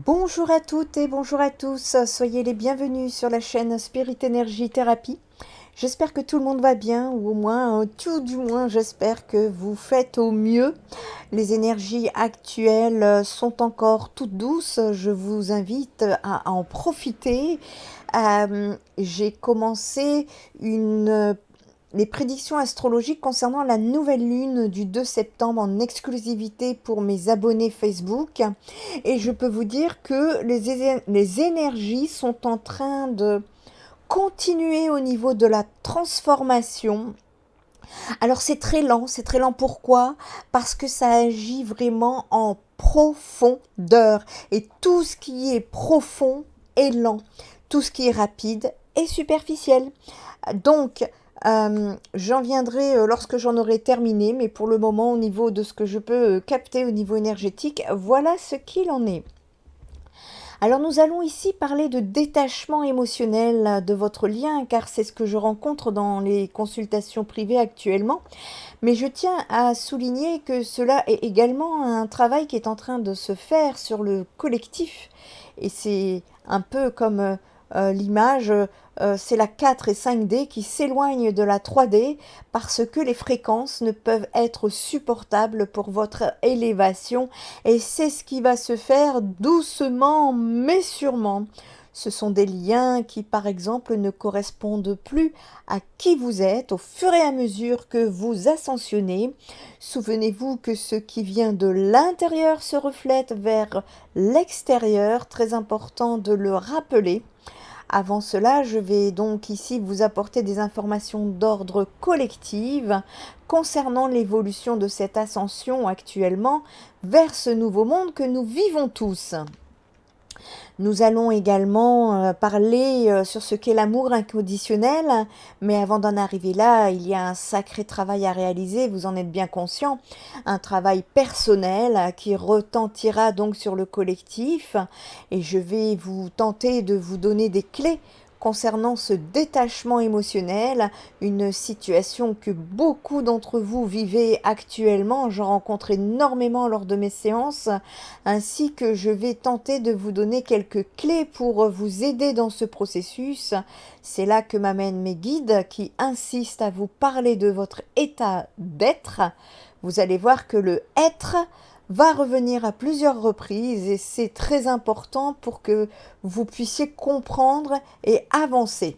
Bonjour à toutes et bonjour à tous, soyez les bienvenus sur la chaîne Spirit Energy Thérapie. J'espère que tout le monde va bien, ou au moins, tout du moins, j'espère que vous faites au mieux. Les énergies actuelles sont encore toutes douces, je vous invite à en profiter. J'ai commencé les prédictions astrologiques concernant la nouvelle lune du 2 septembre en exclusivité pour mes abonnés Facebook. Et je peux vous dire que les énergies sont en train de continuer au niveau de la transformation. Alors c'est très lent pourquoi? Parce que ça agit vraiment en profondeur. Et tout ce qui est profond est lent. Tout ce qui est rapide est superficiel. Donc, j'en viendrai lorsque j'en aurai terminé, mais pour le moment, au niveau de ce que je peux capter au niveau énergétique, voilà ce qu'il en est. Alors nous allons ici parler de détachement émotionnel de votre lien, car c'est ce que je rencontre dans les consultations privées actuellement. Mais je tiens à souligner que cela est également un travail qui est en train de se faire sur le collectif. Et c'est un peu comme l'image, c'est la 4 et 5D qui s'éloignent de la 3D parce que les fréquences ne peuvent être supportables pour votre élévation. Et c'est ce qui va se faire doucement mais sûrement. Ce sont des liens qui, par exemple, ne correspondent plus à qui vous êtes au fur et à mesure que vous ascensionnez. Souvenez-vous que ce qui vient de l'intérieur se reflète vers l'extérieur, très important de le rappeler. Avant cela, je vais donc ici vous apporter des informations d'ordre collectif concernant l'évolution de cette ascension actuellement vers ce nouveau monde que nous vivons tous. Nous allons également parler sur ce qu'est l'amour inconditionnel, mais avant d'en arriver là, il y a un sacré travail à réaliser, vous en êtes bien conscient, un travail personnel qui retentira donc sur le collectif, et je vais vous tenter de vous donner des clés concernant ce détachement émotionnel, une situation que beaucoup d'entre vous vivez actuellement. J'en rencontre énormément lors de mes séances, ainsi que je vais tenter de vous donner quelques clés pour vous aider dans ce processus. C'est là que m'amènent mes guides qui insistent à vous parler de votre état d'être. Vous allez voir que le être va revenir à plusieurs reprises et c'est très important pour que vous puissiez comprendre et avancer.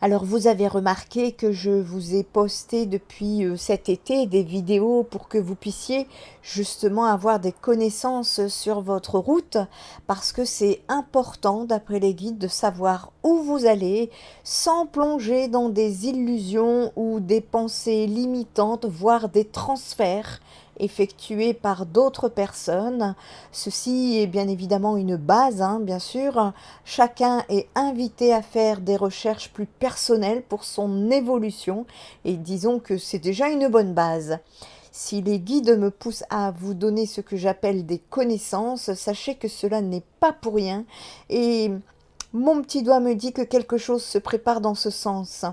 Alors vous avez remarqué que je vous ai posté depuis cet été des vidéos pour que vous puissiez justement avoir des connaissances sur votre route parce que c'est important d'après les guides de savoir où vous allez sans plonger dans des illusions ou des pensées limitantes, voire des transferts effectués par d'autres personnes. Ceci est bien évidemment une base, bien sûr. Chacun est invité à faire des recherches plus personnelles pour son évolution et disons que c'est déjà une bonne base. Si les guides me poussent à vous donner ce que j'appelle des connaissances, sachez que cela n'est pas pour rien et mon petit doigt me dit que quelque chose se prépare dans ce sens.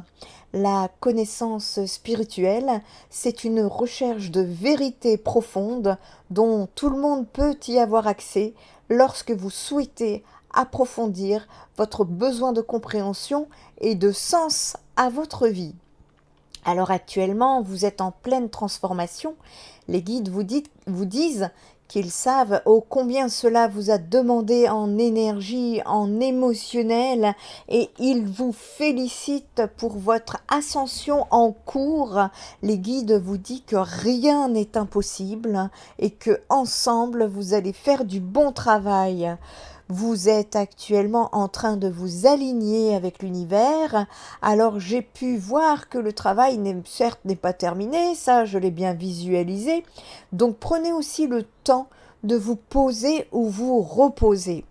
La connaissance spirituelle, c'est une recherche de vérité profonde dont tout le monde peut y avoir accès lorsque vous souhaitez approfondir votre besoin de compréhension et de sens à votre vie. Alors actuellement, vous êtes en pleine transformation. Les guides vous disent qu'ils savent ô combien cela vous a demandé en énergie, en émotionnel, et ils vous félicitent pour votre ascension en cours. Les guides vous disent que rien n'est impossible et que ensemble vous allez faire du bon travail. Vous êtes actuellement en train de vous aligner avec l'univers. Alors j'ai pu voir que le travail certes n'est pas terminé, ça je l'ai bien visualisé. Donc prenez aussi le temps de vous poser ou vous reposer.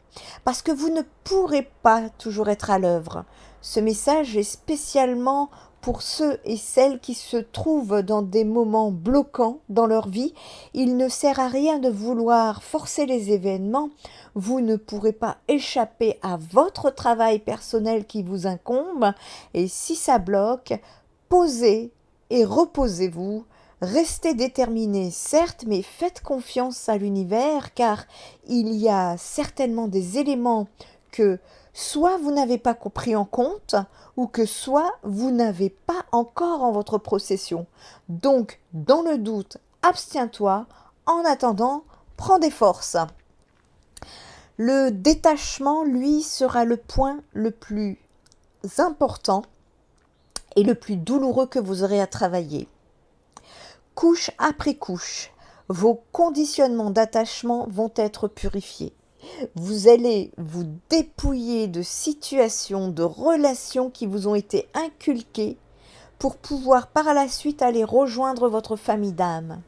Parce que vous ne pourrez pas toujours être à l'œuvre. Ce message est spécialement pour ceux et celles qui se trouvent dans des moments bloquants dans leur vie. Il ne sert à rien de vouloir forcer les événements. Vous ne pourrez pas échapper à votre travail personnel qui vous incombe. Et si ça bloque, posez et reposez-vous. Restez déterminés, certes, mais faites confiance à l'univers car il y a certainement des éléments que soit vous n'avez pas pris en compte ou que soit vous n'avez pas encore en votre possession. Donc, dans le doute, abstiens-toi. En attendant, prends des forces. Le détachement, lui, sera le point le plus important et le plus douloureux que vous aurez à travailler. Couche après couche, vos conditionnements d'attachement vont être purifiés. Vous allez vous dépouiller de situations, de relations qui vous ont été inculquées pour pouvoir par la suite aller rejoindre votre famille d'âme.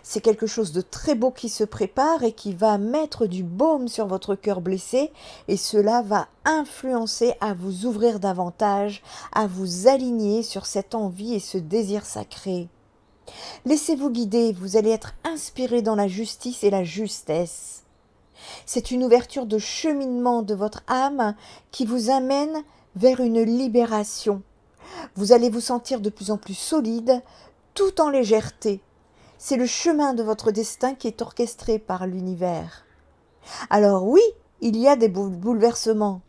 C'est quelque chose de très beau qui se prépare et qui va mettre du baume sur votre cœur blessé et cela va influencer à vous ouvrir davantage, à vous aligner sur cette envie et ce désir sacré. Laissez-vous guider, vous allez être inspiré dans la justice et la justesse. C'est une ouverture de cheminement de votre âme qui vous amène vers une libération. Vous allez vous sentir de plus en plus solide, tout en légèreté. C'est le chemin de votre destin qui est orchestré par l'univers. Alors oui, il y a des bouleversements.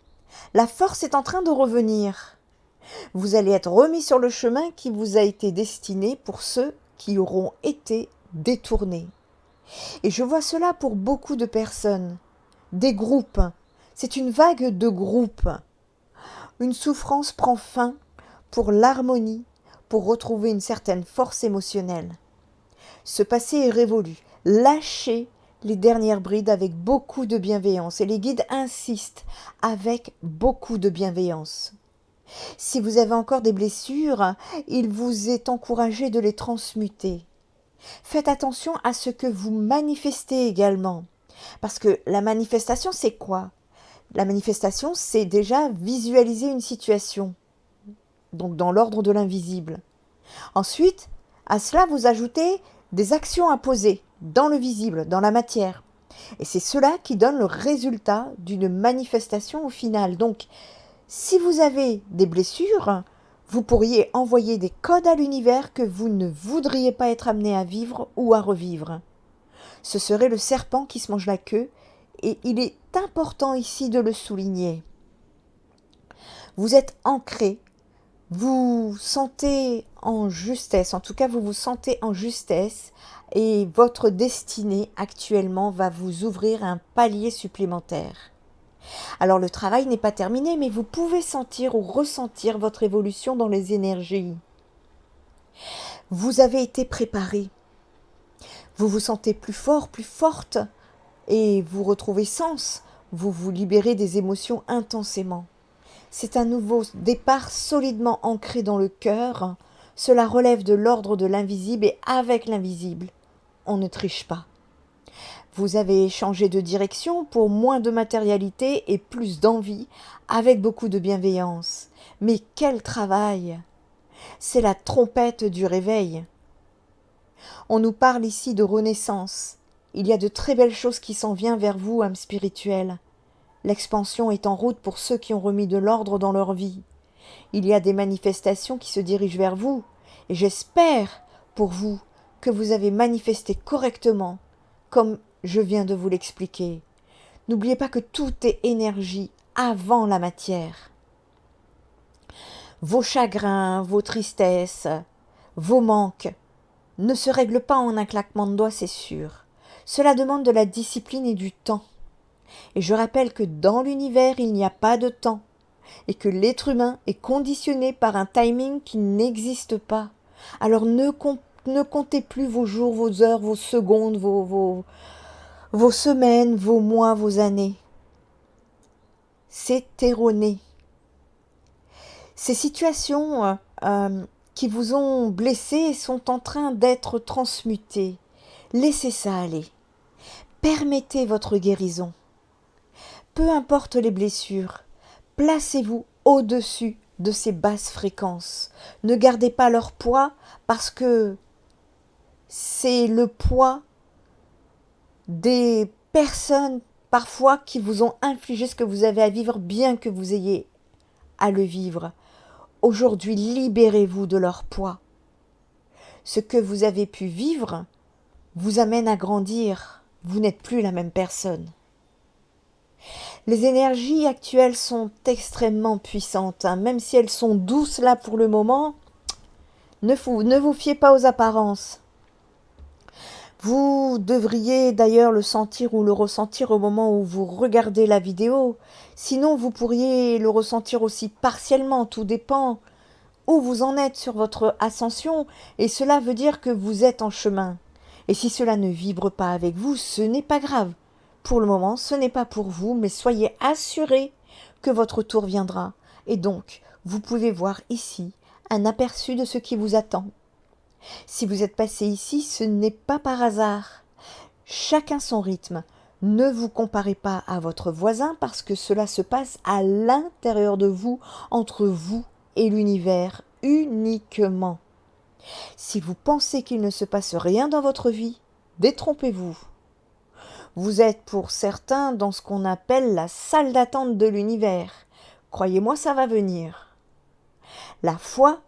La force est en train de revenir. Vous allez être remis sur le chemin qui vous a été destiné pour ceux qui auront été détournés. Et je vois cela pour beaucoup de personnes, des groupes. C'est une vague de groupes. Une souffrance prend fin pour l'harmonie, pour retrouver une certaine force émotionnelle. Ce passé est révolu. Lâchez les dernières brides avec beaucoup de bienveillance et les guides insistent avec beaucoup de bienveillance. Si vous avez encore des blessures, il vous est encouragé de les transmuter. Faites attention à ce que vous manifestez également. Parce que la manifestation, c'est quoi? La manifestation, c'est déjà visualiser une situation. Donc dans l'ordre de l'invisible. Ensuite, à cela, vous ajoutez des actions à poser dans le visible, dans la matière. Et c'est cela qui donne le résultat d'une manifestation au final. Donc, si vous avez des blessures, vous pourriez envoyer des codes à l'univers que vous ne voudriez pas être amené à vivre ou à revivre. Ce serait le serpent qui se mange la queue et il est important ici de le souligner. Vous êtes ancré, vous sentez en justesse, en tout cas vous vous sentez en justesse et votre destinée actuellement va vous ouvrir un palier supplémentaire. Alors le travail n'est pas terminé, mais vous pouvez sentir ou ressentir votre évolution dans les énergies. Vous avez été préparé. Vous vous sentez plus fort, plus forte et vous retrouvez sens. Vous vous libérez des émotions intensément. C'est un nouveau départ solidement ancré dans le cœur. Cela relève de l'ordre de l'invisible et avec l'invisible, on ne triche pas. Vous avez changé de direction pour moins de matérialité et plus d'envie, avec beaucoup de bienveillance. Mais quel travail! C'est la trompette du réveil. On nous parle ici de renaissance. Il y a de très belles choses qui s'en viennent vers vous, âme spirituelle. L'expansion est en route pour ceux qui ont remis de l'ordre dans leur vie. Il y a des manifestations qui se dirigent vers vous, et j'espère pour vous que vous avez manifesté correctement, comme je viens de vous l'expliquer. N'oubliez pas que tout est énergie avant la matière. Vos chagrins, vos tristesses, vos manques ne se règlent pas en un claquement de doigts, c'est sûr. Cela demande de la discipline et du temps. Et je rappelle que dans l'univers, il n'y a pas de temps et que l'être humain est conditionné par un timing qui n'existe pas. Alors ne comptez plus vos jours, vos heures, vos secondes, vos semaines, vos mois, vos années. C'est erroné. Ces situations qui vous ont blessé sont en train d'être transmutées. Laissez ça aller. Permettez votre guérison. Peu importe les blessures, placez-vous au-dessus de ces basses fréquences. Ne gardez pas leur poids parce que c'est le poids des personnes parfois qui vous ont infligé ce que vous avez à vivre, bien que vous ayez à le vivre. Aujourd'hui, libérez-vous de leur poids. Ce que vous avez pu vivre vous amène à grandir. Vous n'êtes plus la même personne. Les énergies actuelles sont extrêmement puissantes, hein. Même si elles sont douces là pour le moment, ne vous fiez pas aux apparences. Vous devriez d'ailleurs le sentir ou le ressentir au moment où vous regardez la vidéo. Sinon, vous pourriez le ressentir aussi partiellement, tout dépend où vous en êtes sur votre ascension. Et cela veut dire que vous êtes en chemin. Et si cela ne vibre pas avec vous, ce n'est pas grave. Pour le moment, ce n'est pas pour vous, mais soyez assurés que votre tour viendra. Et donc, vous pouvez voir ici un aperçu de ce qui vous attend. Si vous êtes passé ici, ce n'est pas par hasard. Chacun son rythme. Ne vous comparez pas à votre voisin parce que cela se passe à l'intérieur de vous, entre vous et l'univers uniquement. Si vous pensez qu'il ne se passe rien dans votre vie, détrompez-vous. Vous êtes pour certains dans ce qu'on appelle la salle d'attente de l'univers. Croyez-moi, ça va venir. La foi,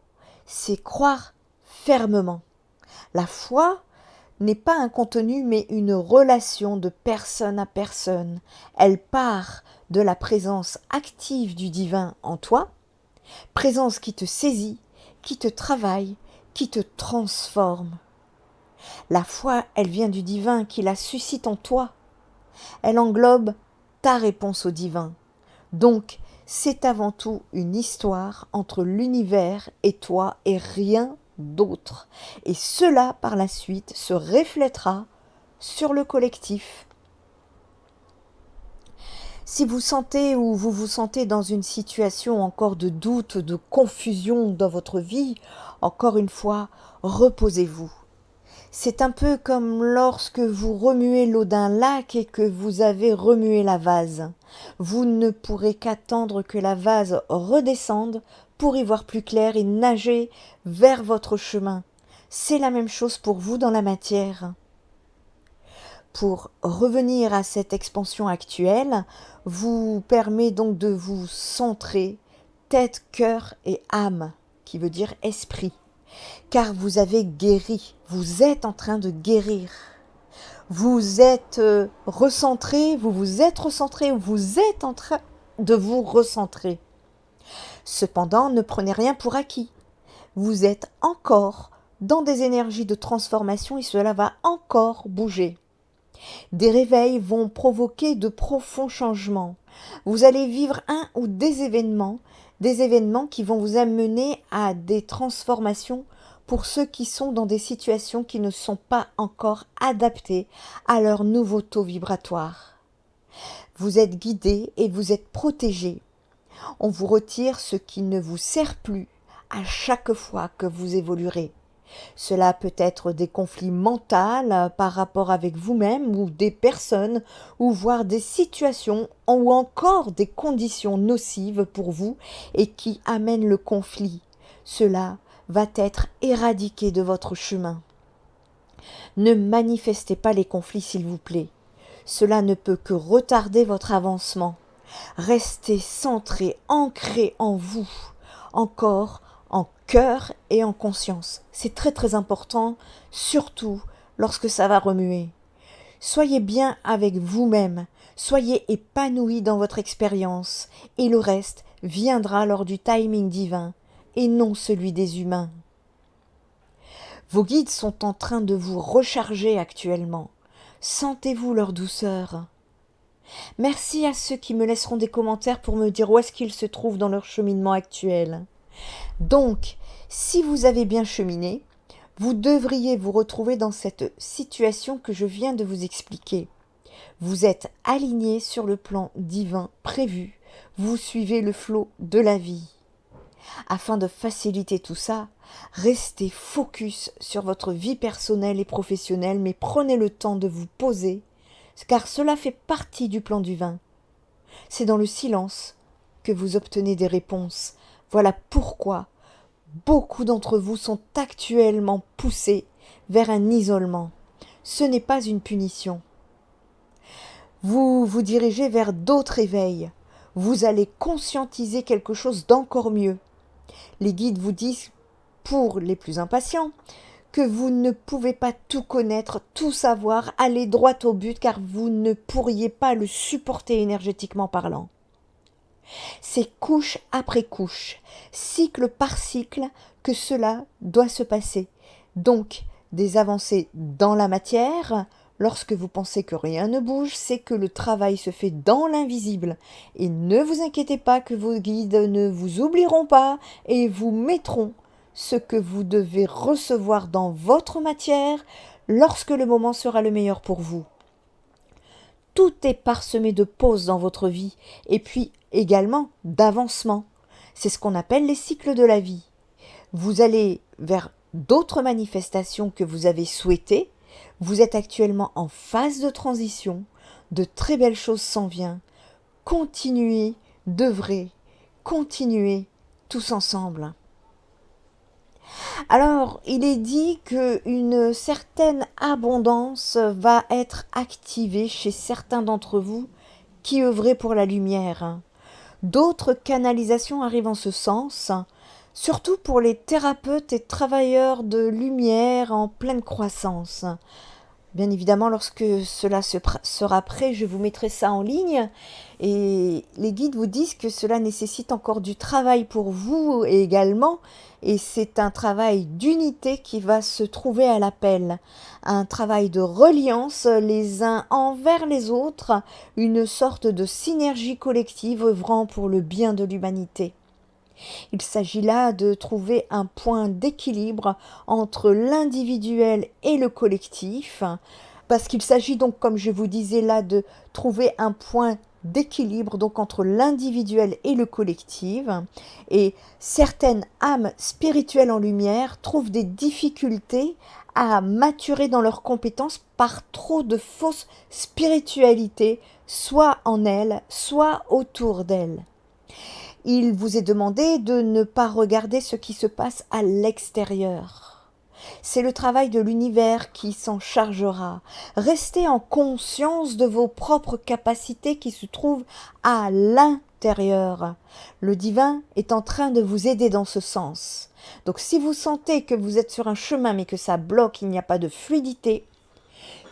c'est croire fermement. La foi n'est pas un contenu mais une relation de personne à personne. Elle part de la présence active du divin en toi, présence qui te saisit, qui te travaille, qui te transforme. La foi, elle vient du divin qui la suscite en toi. Elle englobe ta réponse au divin. Donc, c'est avant tout une histoire entre l'univers et toi et rien d'autre. Et cela, par la suite, se reflètera sur le collectif. Si vous sentez ou vous vous sentez dans une situation encore de doute, de confusion dans votre vie, encore une fois, reposez-vous. C'est un peu comme lorsque vous remuez l'eau d'un lac et que vous avez remué la vase. Vous ne pourrez qu'attendre que la vase redescende pour y voir plus clair et nager vers votre chemin. C'est la même chose pour vous dans la matière. Pour revenir à cette expansion actuelle, vous permet donc de vous centrer tête, cœur et âme, qui veut dire esprit. Car vous avez guéri, vous êtes en train de guérir. Vous êtes recentré, vous vous êtes recentré, vous êtes en train de vous recentrer. Cependant, ne prenez rien pour acquis. Vous êtes encore dans des énergies de transformation et cela va encore bouger. Des réveils vont provoquer de profonds changements. Vous allez vivre un ou des événements qui vont vous amener à des transformations pour ceux qui sont dans des situations qui ne sont pas encore adaptées à leur nouveau taux vibratoire. Vous êtes guidés et vous êtes protégés. On vous retire ce qui ne vous sert plus à chaque fois que vous évoluerez. Cela peut être des conflits mentaux par rapport avec vous-même ou des personnes ou voire des situations ou encore des conditions nocives pour vous et qui amènent le conflit. Cela va être éradiqué de votre chemin. Ne manifestez pas les conflits s'il vous plaît. Cela ne peut que retarder votre avancement. Restez centré, ancré en vous, encore en cœur et en conscience. C'est très très important, surtout lorsque ça va remuer. Soyez bien avec vous-même, soyez épanoui dans votre expérience et le reste viendra lors du timing divin et non celui des humains. Vos guides sont en train de vous recharger actuellement. Sentez-vous leur douceur. Merci à ceux qui me laisseront des commentaires pour me dire où est-ce qu'ils se trouvent dans leur cheminement actuel. Donc, si vous avez bien cheminé, vous devriez vous retrouver dans cette situation que je viens de vous expliquer. Vous êtes aligné sur le plan divin prévu, vous suivez le flot de la vie. Afin de faciliter tout ça, restez focus sur votre vie personnelle et professionnelle, mais prenez le temps de vous poser, car cela fait partie du plan divin. C'est dans le silence que vous obtenez des réponses. Voilà pourquoi beaucoup d'entre vous sont actuellement poussés vers un isolement. Ce n'est pas une punition. Vous vous dirigez vers d'autres éveils. Vous allez conscientiser quelque chose d'encore mieux. Les guides vous disent, pour les plus impatients, que vous ne pouvez pas tout connaître, tout savoir, aller droit au but, car vous ne pourriez pas le supporter énergétiquement parlant. C'est couche après couche, cycle par cycle, que cela doit se passer. Donc, des avancées dans la matière. Lorsque vous pensez que rien ne bouge, c'est que le travail se fait dans l'invisible. Et ne vous inquiétez pas que vos guides ne vous oublieront pas et vous mettront ce que vous devez recevoir dans votre matière lorsque le moment sera le meilleur pour vous. Tout est parsemé de pauses dans votre vie et puis également d'avancement. C'est ce qu'on appelle les cycles de la vie. Vous allez vers d'autres manifestations que vous avez souhaitées. Vous êtes actuellement en phase de transition. De très belles choses s'en viennent. Continuez d'œuvrer. Continuez tous ensemble. Alors, il est dit qu'une certaine abondance va être activée chez certains d'entre vous qui œuvrez pour la lumière. D'autres canalisations arrivent en ce sens, surtout pour les thérapeutes et travailleurs de lumière en pleine croissance. Bien évidemment, lorsque cela sera prêt, je vous mettrai ça en ligne. Et les guides vous disent que cela nécessite encore du travail pour vous également. Et c'est un travail d'unité qui va se trouver à l'appel. Un travail de reliance les uns envers les autres. Une sorte de synergie collective œuvrant pour le bien de l'humanité. Il s'agit là de trouver un point d'équilibre entre l'individuel et le collectif, parce qu'il s'agit donc, comme je vous disais là, de trouver un point d'équilibre donc entre l'individuel et le collectif. Et certaines âmes spirituelles en lumière trouvent des difficultés à maturer dans leurs compétences par trop de fausse spiritualité, soit en elles, soit autour d'elles. Il vous est demandé de ne pas regarder ce qui se passe à l'extérieur. C'est le travail de l'univers qui s'en chargera. Restez en conscience de vos propres capacités qui se trouvent à l'intérieur. Le divin est en train de vous aider dans ce sens. Donc si vous sentez que vous êtes sur un chemin mais que ça bloque, il n'y a pas de fluidité,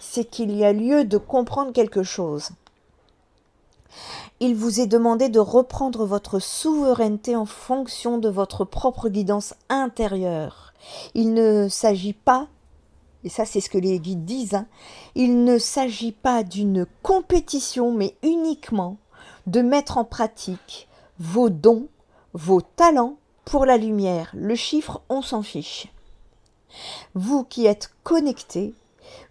c'est qu'il y a lieu de comprendre quelque chose. Il vous est demandé de reprendre votre souveraineté en fonction de votre propre guidance intérieure. Il ne s'agit pas, et ça c'est ce que les guides disent, il ne s'agit pas d'une compétition, mais uniquement de mettre en pratique vos dons, vos talents pour la lumière. Le chiffre, on s'en fiche. Vous qui êtes connectés,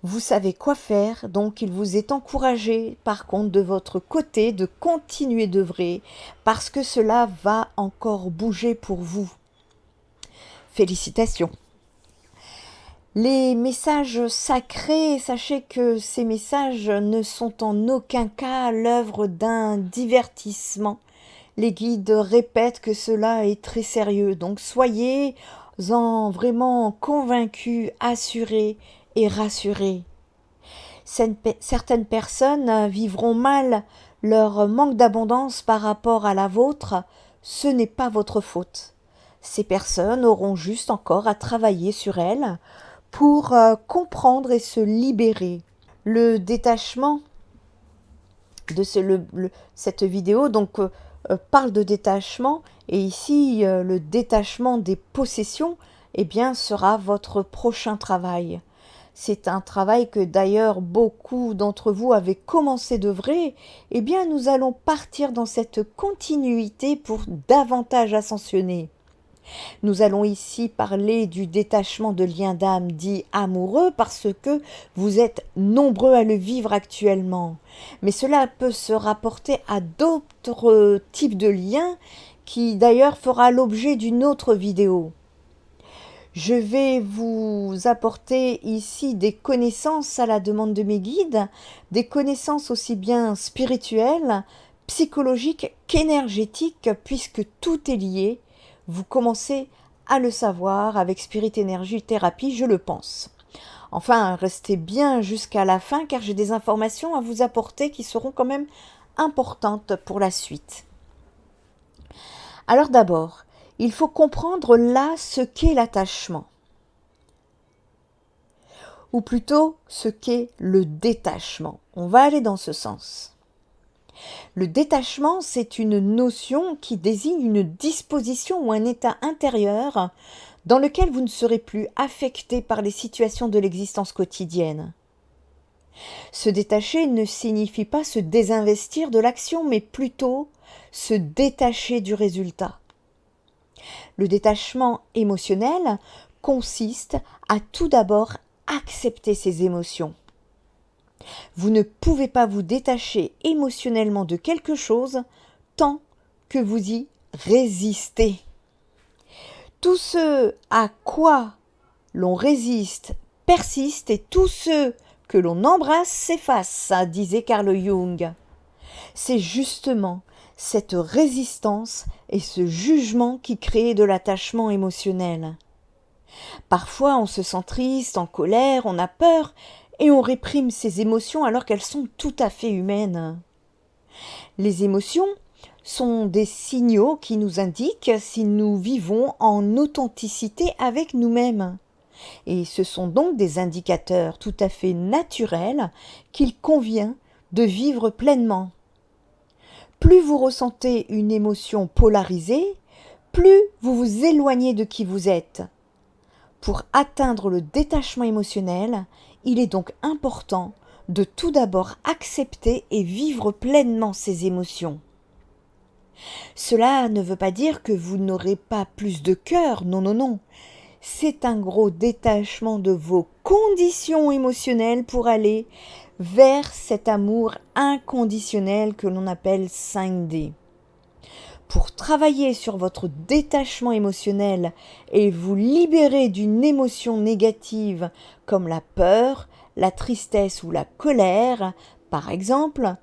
vous savez quoi faire, donc il vous est encouragé par contre de votre côté de continuer d'œuvrer parce que cela va encore bouger pour vous. Félicitations. Les messages sacrés, sachez que ces messages ne sont en aucun cas l'œuvre d'un divertissement. Les guides répètent que cela est très sérieux, donc soyez-en vraiment convaincus, assurés et rassurés. Certaines personnes vivront mal leur manque d'abondance par rapport à la vôtre. Ce n'est pas votre faute. Ces personnes auront juste encore à travailler sur elles pour comprendre et se libérer. Le détachement de cette vidéo donc parle de détachement, et ici le détachement des possessions eh bien, sera votre prochain travail. C'est un travail que d'ailleurs beaucoup d'entre vous avaient commencé d'œuvrer. Eh bien, nous allons partir dans cette continuité pour davantage ascensionner. Nous allons ici parler du détachement de liens d'âme dit amoureux parce que vous êtes nombreux à le vivre actuellement. Mais cela peut se rapporter à d'autres types de liens qui d'ailleurs fera l'objet d'une autre vidéo. Je vais vous apporter ici des connaissances à la demande de mes guides, des connaissances aussi bien spirituelles, psychologiques qu'énergétiques, puisque tout est lié. Vous commencez à le savoir avec Spirit Energy Thérapie, je le pense. Enfin, restez bien jusqu'à la fin car j'ai des informations à vous apporter qui seront quand même importantes pour la suite. Alors d'abord, il faut comprendre là ce qu'est l'attachement. ou plutôt ce qu'est le détachement. On va aller dans ce sens. Le détachement, c'est une notion qui désigne une disposition ou un état intérieur dans lequel vous ne serez plus affecté par les situations de l'existence quotidienne. Se détacher ne signifie pas se désinvestir de l'action, mais plutôt se détacher du résultat. Le détachement émotionnel consiste à tout d'abord accepter ses émotions. Vous ne pouvez pas vous détacher émotionnellement de quelque chose tant que vous y résistez. Tout ce à quoi l'on résiste persiste et tout ce que l'on embrasse s'efface, disait Carl Jung. C'est justement cette résistance et ce jugement qui créent de l'attachement émotionnel. Parfois on se sent triste, en colère, on a peur et on réprime ces émotions alors qu'elles sont tout à fait humaines. Les émotions sont des signaux qui nous indiquent si nous vivons en authenticité avec nous-mêmes. Et ce sont donc des indicateurs tout à fait naturels qu'il convient de vivre pleinement. Plus vous ressentez une émotion polarisée, plus vous vous éloignez de qui vous êtes. Pour atteindre le détachement émotionnel, il est donc important de tout d'abord accepter et vivre pleinement ces émotions. Cela ne veut pas dire que vous n'aurez pas plus de cœur, non, non, non. C'est un gros détachement de vos conditions émotionnelles pour aller vers cet amour inconditionnel que l'on appelle 5D. Pour travailler sur votre détachement émotionnel et vous libérer d'une émotion négative comme la peur, la tristesse ou la colère, par exemple,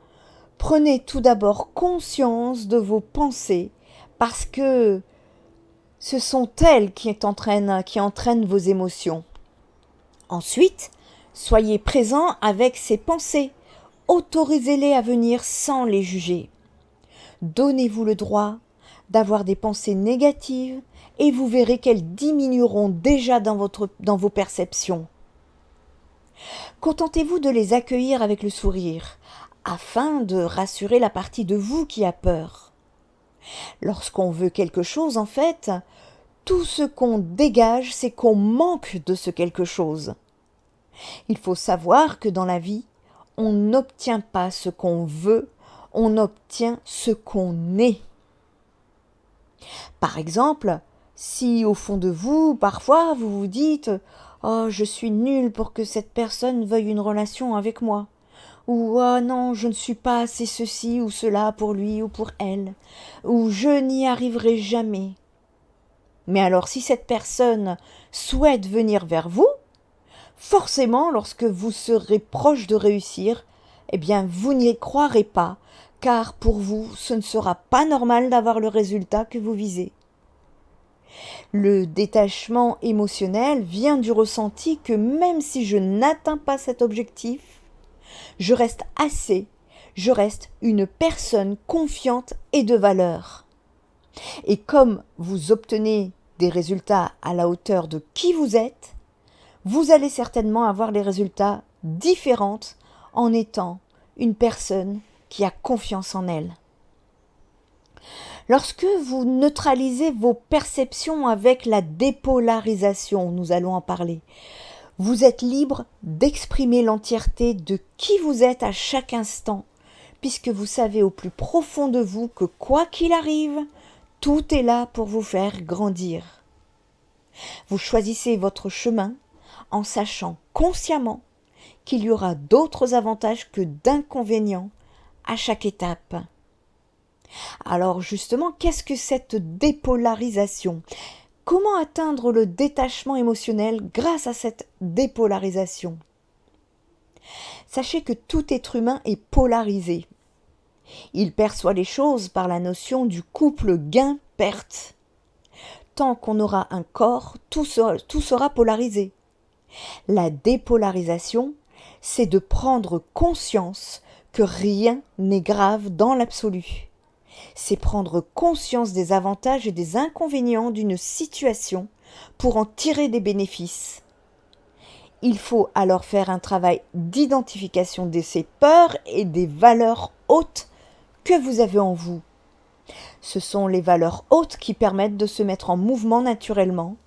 prenez tout d'abord conscience de vos pensées parce que ce sont elles qui entraînent vos émotions. Ensuite, soyez présent avec ces pensées. Autorisez-les à venir sans les juger. Donnez-vous le droit d'avoir des pensées négatives et vous verrez qu'elles diminueront déjà dans vos perceptions. Contentez-vous de les accueillir avec le sourire afin de rassurer la partie de vous qui a peur. Lorsqu'on veut quelque chose, en fait, tout ce qu'on dégage, c'est qu'on manque de ce quelque chose. Il faut savoir que dans la vie, on n'obtient pas ce qu'on veut, on obtient ce qu'on est. Par exemple, si au fond de vous, parfois, vous vous dites « Oh, je suis nul pour que cette personne veuille une relation avec moi » ou « Oh non, je ne suis pas assez ceci ou cela pour lui ou pour elle » ou « Je n'y arriverai jamais ». Mais alors, si cette personne souhaite venir vers vous, forcément, lorsque vous serez proche de réussir, eh bien, vous n'y croirez pas, car pour vous, ce ne sera pas normal d'avoir le résultat que vous visez. Le détachement émotionnel vient du ressenti que même si je n'atteins pas cet objectif, je reste une personne confiante et de valeur. Et comme vous obtenez des résultats à la hauteur de qui vous êtes, vous allez certainement avoir des résultats différents en étant une personne qui a confiance en elle. Lorsque vous neutralisez vos perceptions avec la dépolarisation, nous allons en parler, vous êtes libre d'exprimer l'entièreté de qui vous êtes à chaque instant, puisque vous savez au plus profond de vous que quoi qu'il arrive, tout est là pour vous faire grandir. Vous choisissez votre chemin en sachant consciemment qu'il y aura d'autres avantages que d'inconvénients à chaque étape. Alors justement, qu'est-ce que cette dépolarisation ? Comment atteindre le détachement émotionnel grâce à cette dépolarisation ? Sachez que tout être humain est polarisé. Il perçoit les choses par la notion du couple gain-perte. Tant qu'on aura un corps, tout sera polarisé. La dépolarisation, c'est de prendre conscience que rien n'est grave dans l'absolu. C'est prendre conscience des avantages et des inconvénients d'une situation pour en tirer des bénéfices. Il faut alors faire un travail d'identification de ces peurs et des valeurs hautes que vous avez en vous. Ce sont les valeurs hautes qui permettent de se mettre en mouvement naturellement,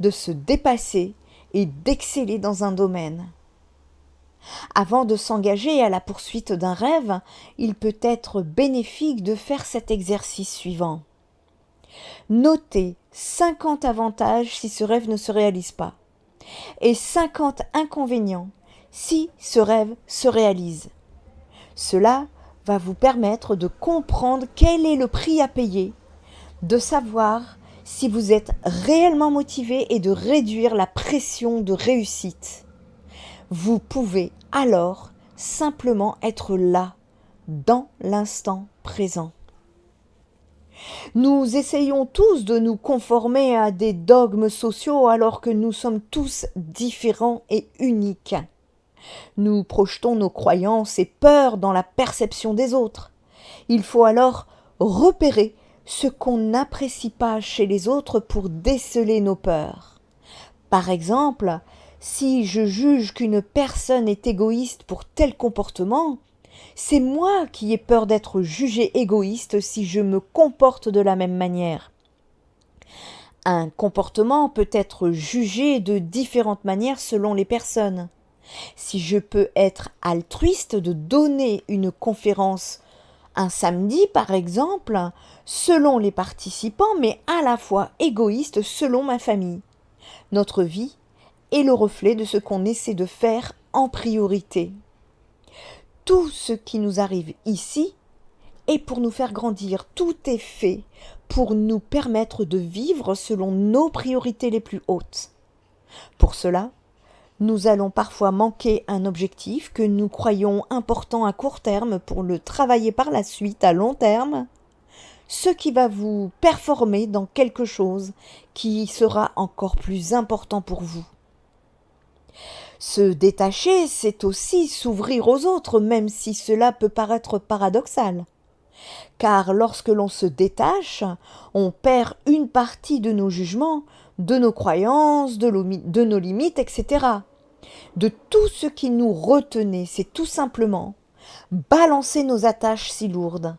de se dépasser et d'exceller dans un domaine. Avant de s'engager à la poursuite d'un rêve, il peut être bénéfique de faire cet exercice suivant. Notez 50 avantages si ce rêve ne se réalise pas et 50 inconvénients si ce rêve se réalise. Cela va vous permettre de comprendre quel est le prix à payer, de savoir si vous êtes réellement motivé et de réduire la pression de réussite. Vous pouvez alors simplement être là, dans l'instant présent. Nous essayons tous de nous conformer à des dogmes sociaux alors que nous sommes tous différents et uniques. Nous projetons nos croyances et peurs dans la perception des autres. Il faut alors repérer ce qu'on n'apprécie pas chez les autres pour déceler nos peurs. Par exemple, si je juge qu'une personne est égoïste pour tel comportement, c'est moi qui ai peur d'être jugé égoïste si je me comporte de la même manière. Un comportement peut être jugé de différentes manières selon les personnes. Si je peux être altruiste de donner une conférence un samedi par exemple, selon les participants, mais à la fois égoïste selon ma famille. Notre vie est le reflet de ce qu'on essaie de faire en priorité. Tout ce qui nous arrive ici est pour nous faire grandir. Tout est fait pour nous permettre de vivre selon nos priorités les plus hautes. Pour cela, nous allons parfois manquer un objectif que nous croyons important à court terme pour le travailler par la suite à long terme, ce qui va vous performer dans quelque chose qui sera encore plus important pour vous. Se détacher, c'est aussi s'ouvrir aux autres, même si cela peut paraître paradoxal. Car lorsque l'on se détache, on perd une partie de nos jugements, de nos croyances, de nos limites, etc. De tout ce qui nous retenait, c'est tout simplement balancer nos attaches si lourdes.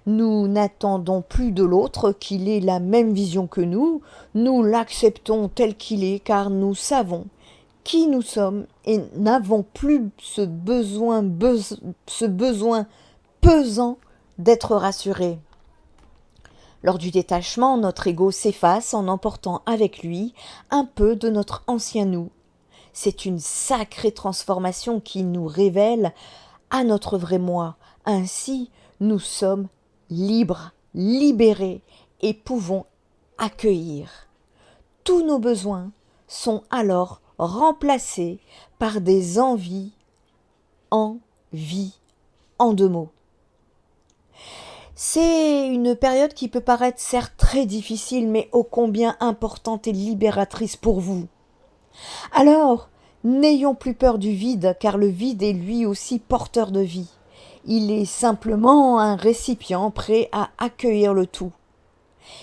Nous n'attendons plus de l'autre qu'il ait la même vision que nous l'acceptons tel qu'il est car nous savons qui nous sommes et n'avons plus ce besoin pesant d'être rassurés. Lors du détachement, notre ego s'efface en emportant avec lui un peu de notre ancien nous. C'est une sacrée transformation qui nous révèle à notre vrai moi. Ainsi, nous sommes libres, libérés et pouvons accueillir. Tous nos besoins sont alors remplacés par des envies, en deux mots. C'est une période qui peut paraître certes très difficile, mais ô combien importante et libératrice pour vous. Alors, n'ayons plus peur du vide, car le vide est lui aussi porteur de vie. Il est simplement un récipient prêt à accueillir le tout.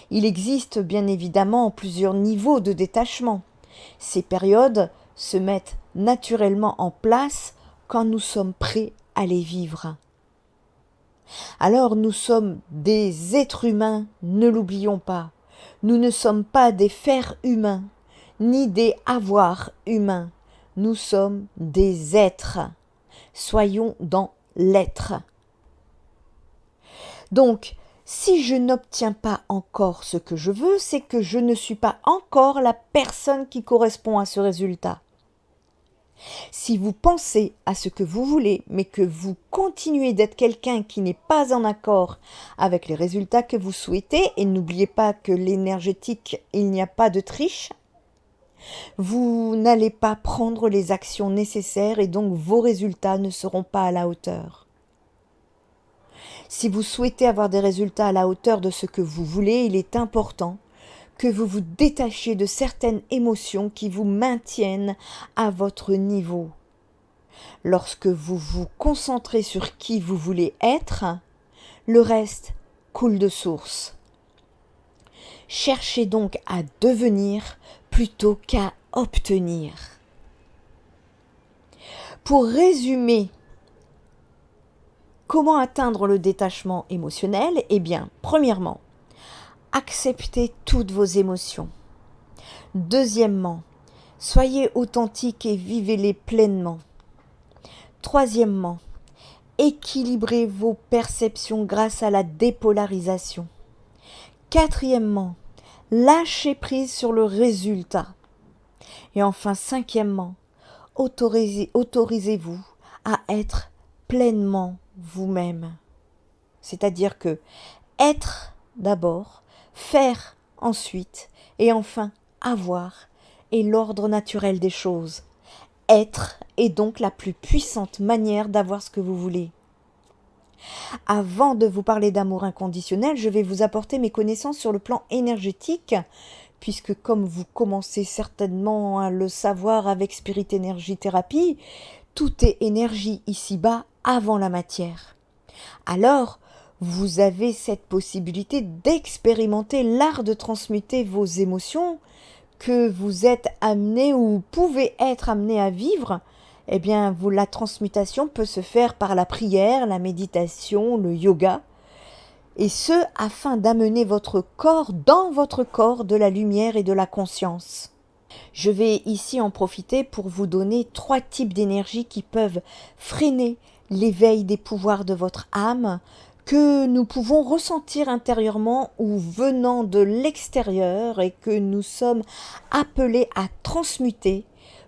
Il existe bien évidemment plusieurs niveaux de détachement. Ces périodes se mettent naturellement en place quand nous sommes prêts à les vivre. Alors nous sommes des êtres humains, ne l'oublions pas. Nous ne sommes pas des fers humains, ni des avoirs humains. Nous sommes des êtres. Soyons dans l'être. Donc, si je n'obtiens pas encore ce que je veux, c'est que je ne suis pas encore la personne qui correspond à ce résultat. Si vous pensez à ce que vous voulez, mais que vous continuez d'être quelqu'un qui n'est pas en accord avec les résultats que vous souhaitez, et n'oubliez pas que l'énergétique, il n'y a pas de triche, vous n'allez pas prendre les actions nécessaires et donc vos résultats ne seront pas à la hauteur. Si vous souhaitez avoir des résultats à la hauteur de ce que vous voulez, il est important que vous vous détachiez de certaines émotions qui vous maintiennent à votre niveau. Lorsque vous vous concentrez sur qui vous voulez être, le reste coule de source. Cherchez donc à devenir plutôt qu'à obtenir. Pour résumer, comment atteindre le détachement émotionnel? Eh bien, premièrement, acceptez toutes vos émotions. Deuxièmement, soyez authentique et vivez-les pleinement. Troisièmement, équilibrez vos perceptions grâce à la dépolarisation. Quatrièmement, lâchez prise sur le résultat. Et enfin, cinquièmement, autorisez-vous à être pleinement vous-même. C'est-à-dire que être d'abord, faire ensuite, et enfin avoir est l'ordre naturel des choses. Être est donc la plus puissante manière d'avoir ce que vous voulez. Avant de vous parler d'amour inconditionnel, je vais vous apporter mes connaissances sur le plan énergétique, puisque comme vous commencez certainement à le savoir avec Spirit Energy Thérapie, tout est énergie ici-bas avant la matière. Alors, vous avez cette possibilité d'expérimenter l'art de transmuter vos émotions que vous êtes amené ou pouvez être amené à vivre. Eh bien, la transmutation peut se faire par la prière, la méditation, le yoga, et ce, afin d'amener votre corps dans votre corps de la lumière et de la conscience. Je vais ici en profiter pour vous donner 3 types d'énergie qui peuvent freiner l'éveil des pouvoirs de votre âme, que nous pouvons ressentir intérieurement ou venant de l'extérieur et que nous sommes appelés à transmuter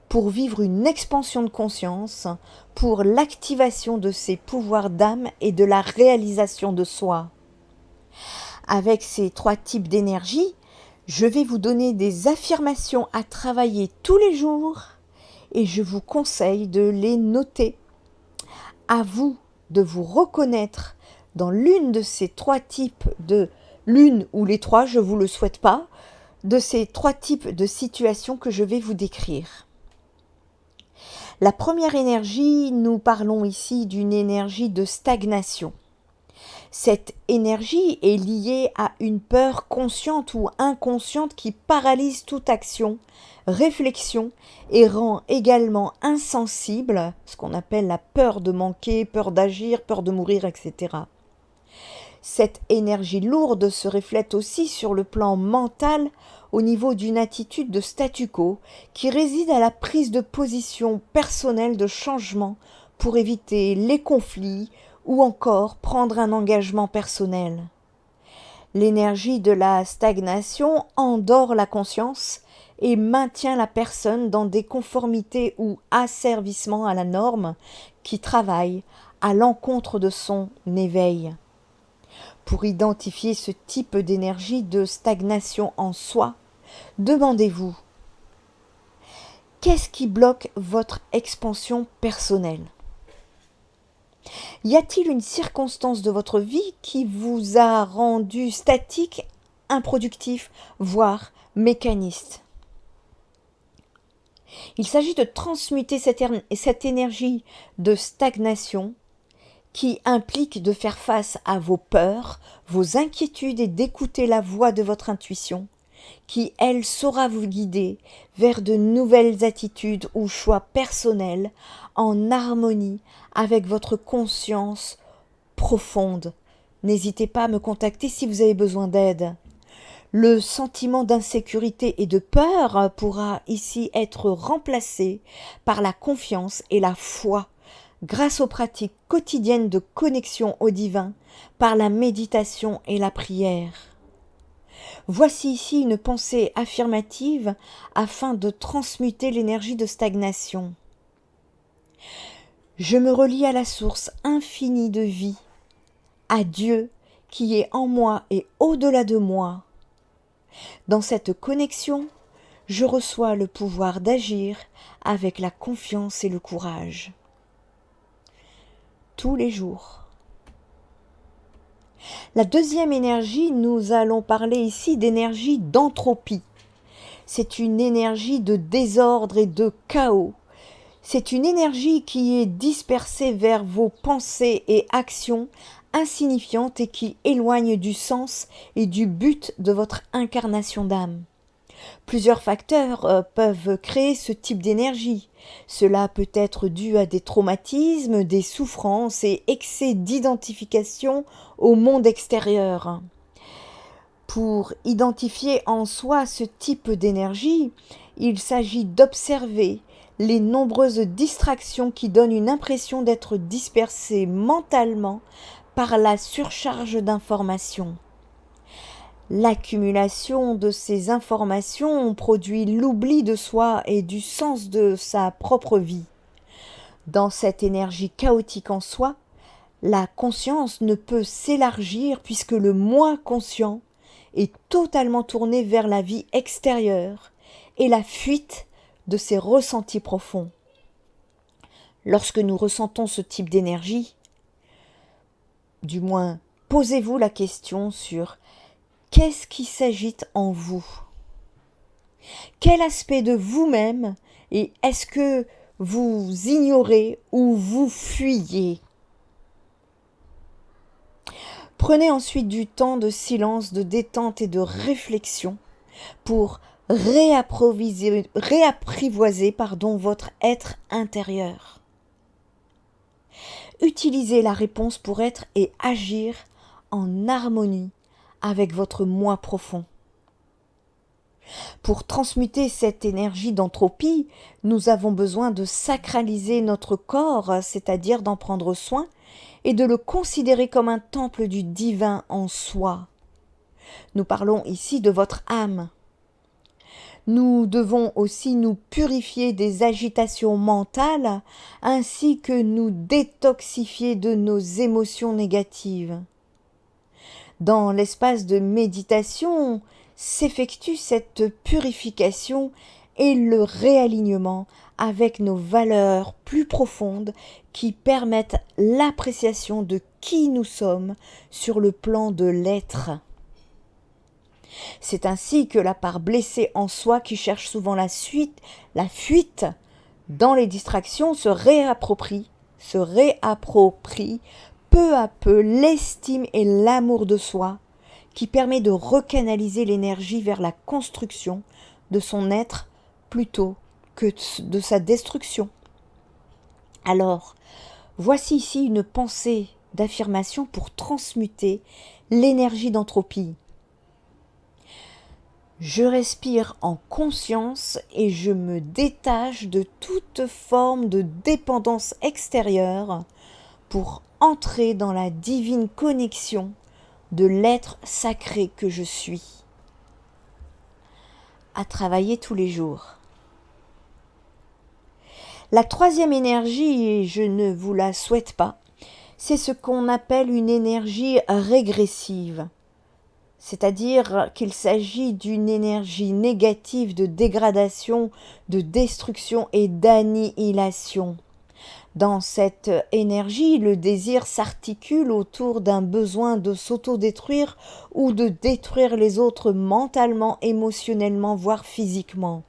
pour vivre une expansion de conscience, pour l'activation de ces pouvoirs d'âme et de la réalisation de soi. Avec ces 3 types d'énergie, je vais vous donner des affirmations à travailler tous les jours et je vous conseille de les noter. À vous de vous reconnaître dans l'une de ces 3 types l'une ou les 3, je ne vous le souhaite pas, de ces 3 types de situations que je vais vous décrire. La première énergie, nous parlons ici d'une énergie de stagnation. Cette énergie est liée à une peur consciente ou inconsciente qui paralyse toute action, réflexion et rend également insensible, ce qu'on appelle la peur de manquer, peur d'agir, peur de mourir, etc. Cette énergie lourde se reflète aussi sur le plan mental au niveau d'une attitude de statu quo qui réside à la prise de position personnelle de changement pour éviter les conflits ou encore prendre un engagement personnel. L'énergie de la stagnation endort la conscience et maintient la personne dans des conformités ou asservissements à la norme qui travaillent à l'encontre de son éveil. Pour identifier ce type d'énergie de stagnation en soi, demandez-vous: qu'est-ce qui bloque votre expansion personnelle? Y a-t-il une circonstance de votre vie qui vous a rendu statique, improductif, voire mécaniste? Il s'agit de transmuter cette énergie de stagnation qui implique de faire face à vos peurs, vos inquiétudes et d'écouter la voix de votre intuition, qui, elle, saura vous guider vers de nouvelles attitudes ou choix personnels en harmonie avec votre conscience profonde. N'hésitez pas à me contacter si vous avez besoin d'aide. Le sentiment d'insécurité et de peur pourra ici être remplacé par la confiance et la foi grâce aux pratiques quotidiennes de connexion au divin par la méditation et la prière. Voici ici une pensée affirmative afin de transmuter l'énergie de stagnation. Je me relie à la source infinie de vie, à Dieu qui est en moi et au-delà de moi. Dans cette connexion, je reçois le pouvoir d'agir avec la confiance et le courage. Tous les jours. La deuxième énergie, nous allons parler ici d'énergie d'entropie. C'est une énergie de désordre et de chaos. C'est une énergie qui est dispersée vers vos pensées et actions insignifiantes et qui éloigne du sens et du but de votre incarnation d'âme. Plusieurs facteurs peuvent créer ce type d'énergie. Cela peut être dû à des traumatismes, des souffrances et excès d'identification au monde extérieur. Pour identifier en soi ce type d'énergie, il s'agit d'observer les nombreuses distractions qui donnent une impression d'être dispersé mentalement par la surcharge d'informations. L'accumulation de ces informations produit l'oubli de soi et du sens de sa propre vie. Dans cette énergie chaotique en soi, la conscience ne peut s'élargir puisque le moi conscient est totalement tourné vers la vie extérieure et la fuite de ses ressentis profonds. Lorsque nous ressentons ce type d'énergie, du moins posez-vous la question sur qu'est-ce qui s'agite en vous? Quel aspect de vous-même et est-ce que vous ignorez ou vous fuyez? Prenez ensuite du temps de silence, de détente et de réflexion pour réapprivoiser votre être intérieur. Utilisez la réponse pour être et agir en harmonie avec votre moi profond. Pour transmuter cette énergie d'entropie, nous avons besoin de sacraliser notre corps, c'est-à-dire d'en prendre soin, et de le considérer comme un temple du divin en soi. Nous parlons ici de votre âme. Nous devons aussi nous purifier des agitations mentales, ainsi que nous détoxifier de nos émotions négatives. Dans l'espace de méditation s'effectue cette purification et le réalignement avec nos valeurs plus profondes qui permettent l'appréciation de qui nous sommes sur le plan de l'être. C'est ainsi que la part blessée en soi qui cherche souvent la fuite dans les distractions se réapproprie peu à peu l'estime et l'amour de soi qui permet de recanaliser l'énergie vers la construction de son être plutôt que de sa destruction. Alors, voici ici une pensée d'affirmation pour transmuter l'énergie d'entropie. Je respire en conscience et je me détache de toute forme de dépendance extérieure pour entrer dans la divine connexion de l'être sacré que je suis. À travailler tous les jours. La troisième énergie, et je ne vous la souhaite pas, c'est ce qu'on appelle une énergie régressive. C'est-à-dire qu'il s'agit d'une énergie négative de dégradation, de destruction et d'annihilation. Dans cette énergie, le désir s'articule autour d'un besoin de s'autodétruire ou de détruire les autres mentalement, émotionnellement, voire physiquement.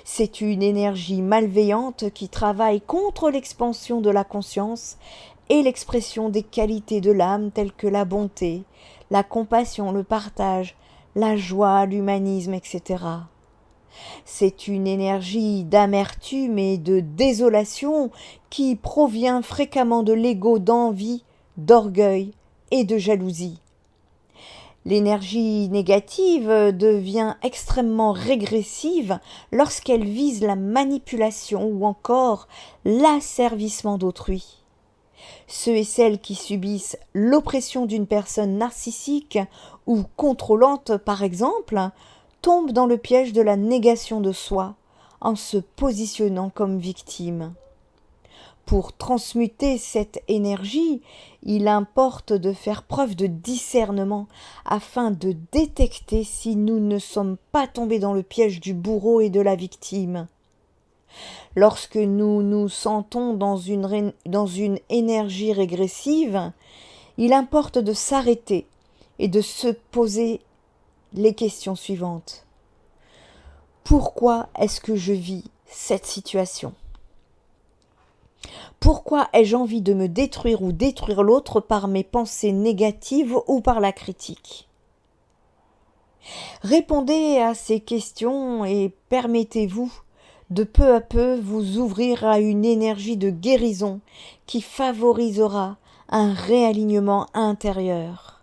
C'est une énergie malveillante qui travaille contre l'expansion de la conscience et l'expression des qualités de l'âme telles que la bonté, la compassion, le partage, la joie, l'humanisme, etc. C'est une énergie d'amertume et de désolation qui provient fréquemment de l'ego d'envie, d'orgueil et de jalousie. L'énergie négative devient extrêmement régressive lorsqu'elle vise la manipulation ou encore l'asservissement d'autrui. Ceux et celles qui subissent l'oppression d'une personne narcissique ou contrôlante, par exemple, tombent dans le piège de la négation de soi en se positionnant comme victime. Pour transmuter cette énergie, il importe de faire preuve de discernement afin de détecter si nous ne sommes pas tombés dans le piège du bourreau et de la victime. Lorsque nous nous sentons dans une énergie régressive, il importe de s'arrêter et de se poser les questions suivantes. Pourquoi est-ce que je vis cette situation ? Pourquoi ai-je envie de me détruire ou détruire l'autre par mes pensées négatives ou par la critique ? Répondez à ces questions et permettez-vous de peu à peu vous ouvrir à une énergie de guérison qui favorisera un réalignement intérieur.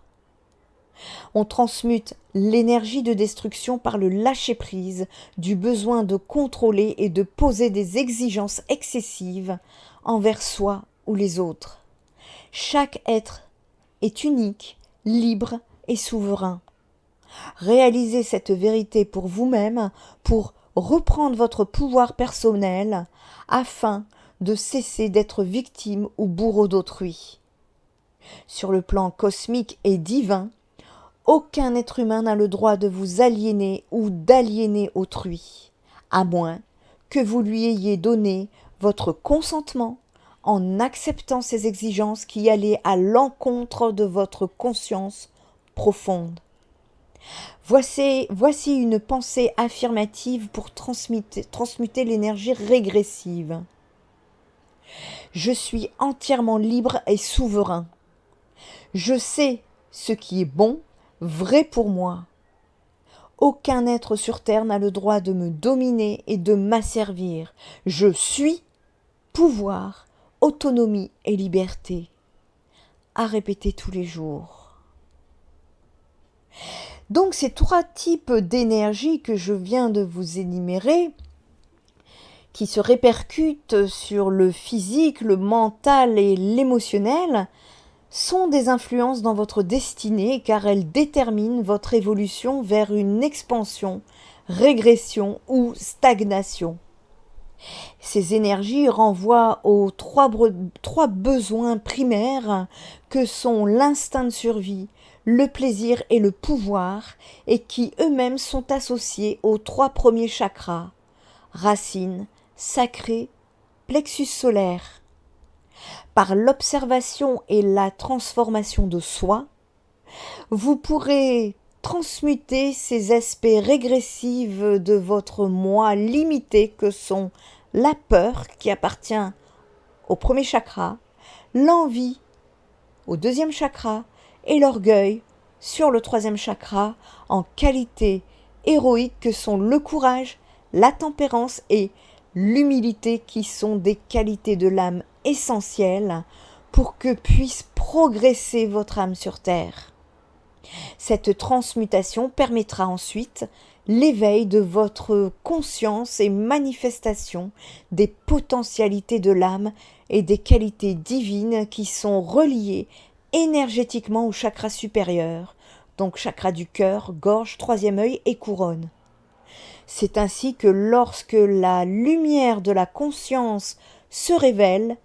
On transmute l'énergie de destruction par le lâcher-prise du besoin de contrôler et de poser des exigences excessives envers soi ou les autres. Chaque être est unique, libre et souverain. Réalisez cette vérité pour vous-même, pour reprendre votre pouvoir personnel, afin de cesser d'être victime ou bourreau d'autrui. Sur le plan cosmique et divin, aucun être humain n'a le droit de vous aliéner ou d'aliéner autrui, à moins que vous lui ayez donné votre consentement en acceptant ces exigences qui allaient à l'encontre de votre conscience profonde. Voici une pensée affirmative pour transmuter l'énergie régressive. Je suis entièrement libre et souverain. Je sais ce qui est bon, vrai pour moi. Aucun être sur terre n'a le droit de me dominer et de m'asservir. Je suis pouvoir, autonomie et liberté. À répéter tous les jours. Donc ces trois types d'énergie que je viens de vous énumérer, qui se répercutent sur le physique, le mental et l'émotionnel, sont des influences dans votre destinée car elles déterminent votre évolution vers une expansion, régression ou stagnation. Ces énergies renvoient aux trois besoins primaires que sont l'instinct de survie, le plaisir et le pouvoir, et qui eux-mêmes sont associés aux trois premiers chakras, racine, sacré, plexus solaire. Par l'observation et la transformation de soi, vous pourrez transmuter ces aspects régressifs de votre moi limité que sont la peur qui appartient au premier chakra, l'envie au deuxième chakra et l'orgueil sur le troisième chakra en qualités héroïques que sont le courage, la tempérance et l'humilité qui sont des qualités de l'âme essentielles pour que puisse progresser votre âme sur terre. Cette transmutation permettra ensuite l'éveil de votre conscience et manifestation des potentialités de l'âme et des qualités divines qui sont reliées énergétiquement au chakra supérieur, donc chakra du cœur, gorge, troisième œil et couronne. C'est ainsi que lorsque la lumière de la conscience se révèle,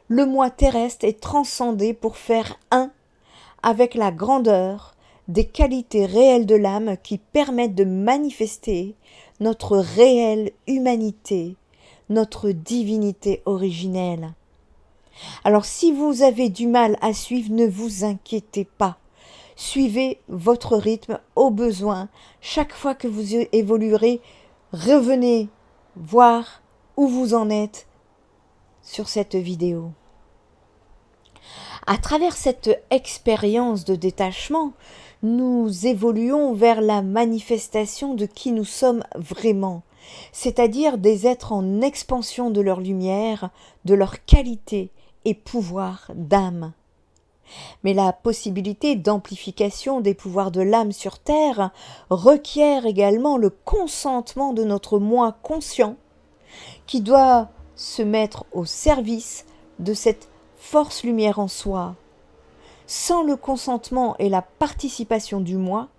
le moi terrestre est transcendé pour faire un avec la grandeur des qualités réelles de l'âme qui permettent de manifester notre réelle humanité, notre divinité originelle. Alors si vous avez du mal à suivre, ne vous inquiétez pas. Suivez votre rythme au besoin. Chaque fois que vous évoluerez, revenez voir où vous en êtes sur cette vidéo. À travers cette expérience de détachement, nous évoluons vers la manifestation de qui nous sommes vraiment, c'est-à-dire des êtres en expansion de leur lumière, de leur qualité et pouvoir d'âme. Mais la possibilité d'amplification des pouvoirs de l'âme sur Terre requiert également le consentement de notre moi conscient, qui doit se mettre au service de cette force lumière en soi. Sans le consentement et la participation du moi,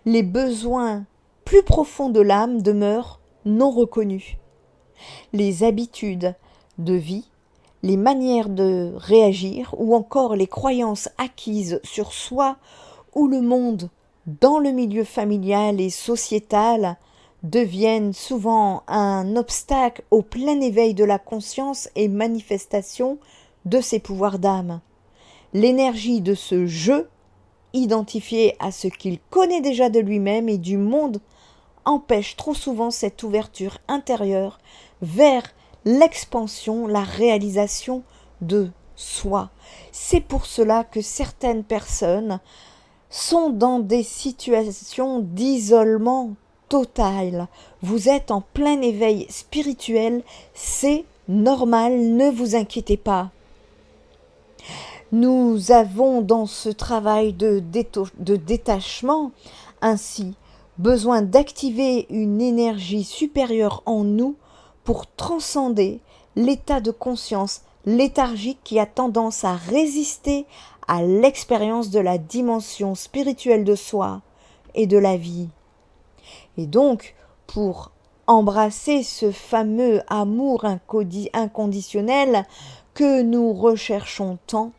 les besoins plus profonds de l'âme demeurent non reconnus. Les habitudes de vie, les manières de réagir ou encore les croyances acquises sur soi ou le monde dans le milieu familial et sociétal deviennent souvent un obstacle au plein éveil de la conscience et manifestation de ses pouvoirs d'âme. L'énergie de ce je, identifié à ce qu'il connaît déjà de lui-même et du monde, empêche trop souvent cette ouverture intérieure vers l'expansion, la réalisation de soi. C'est pour cela que certaines personnes sont dans des situations d'isolement total. Vous êtes en plein éveil spirituel, c'est normal, ne vous inquiétez pas. Nous avons dans ce travail de détachement ainsi besoin d'activer une énergie supérieure en nous pour transcender l'état de conscience léthargique qui a tendance à résister à l'expérience de la dimension spirituelle de soi et de la vie. Et donc, pour embrasser ce fameux amour inconditionnel que nous recherchons tant,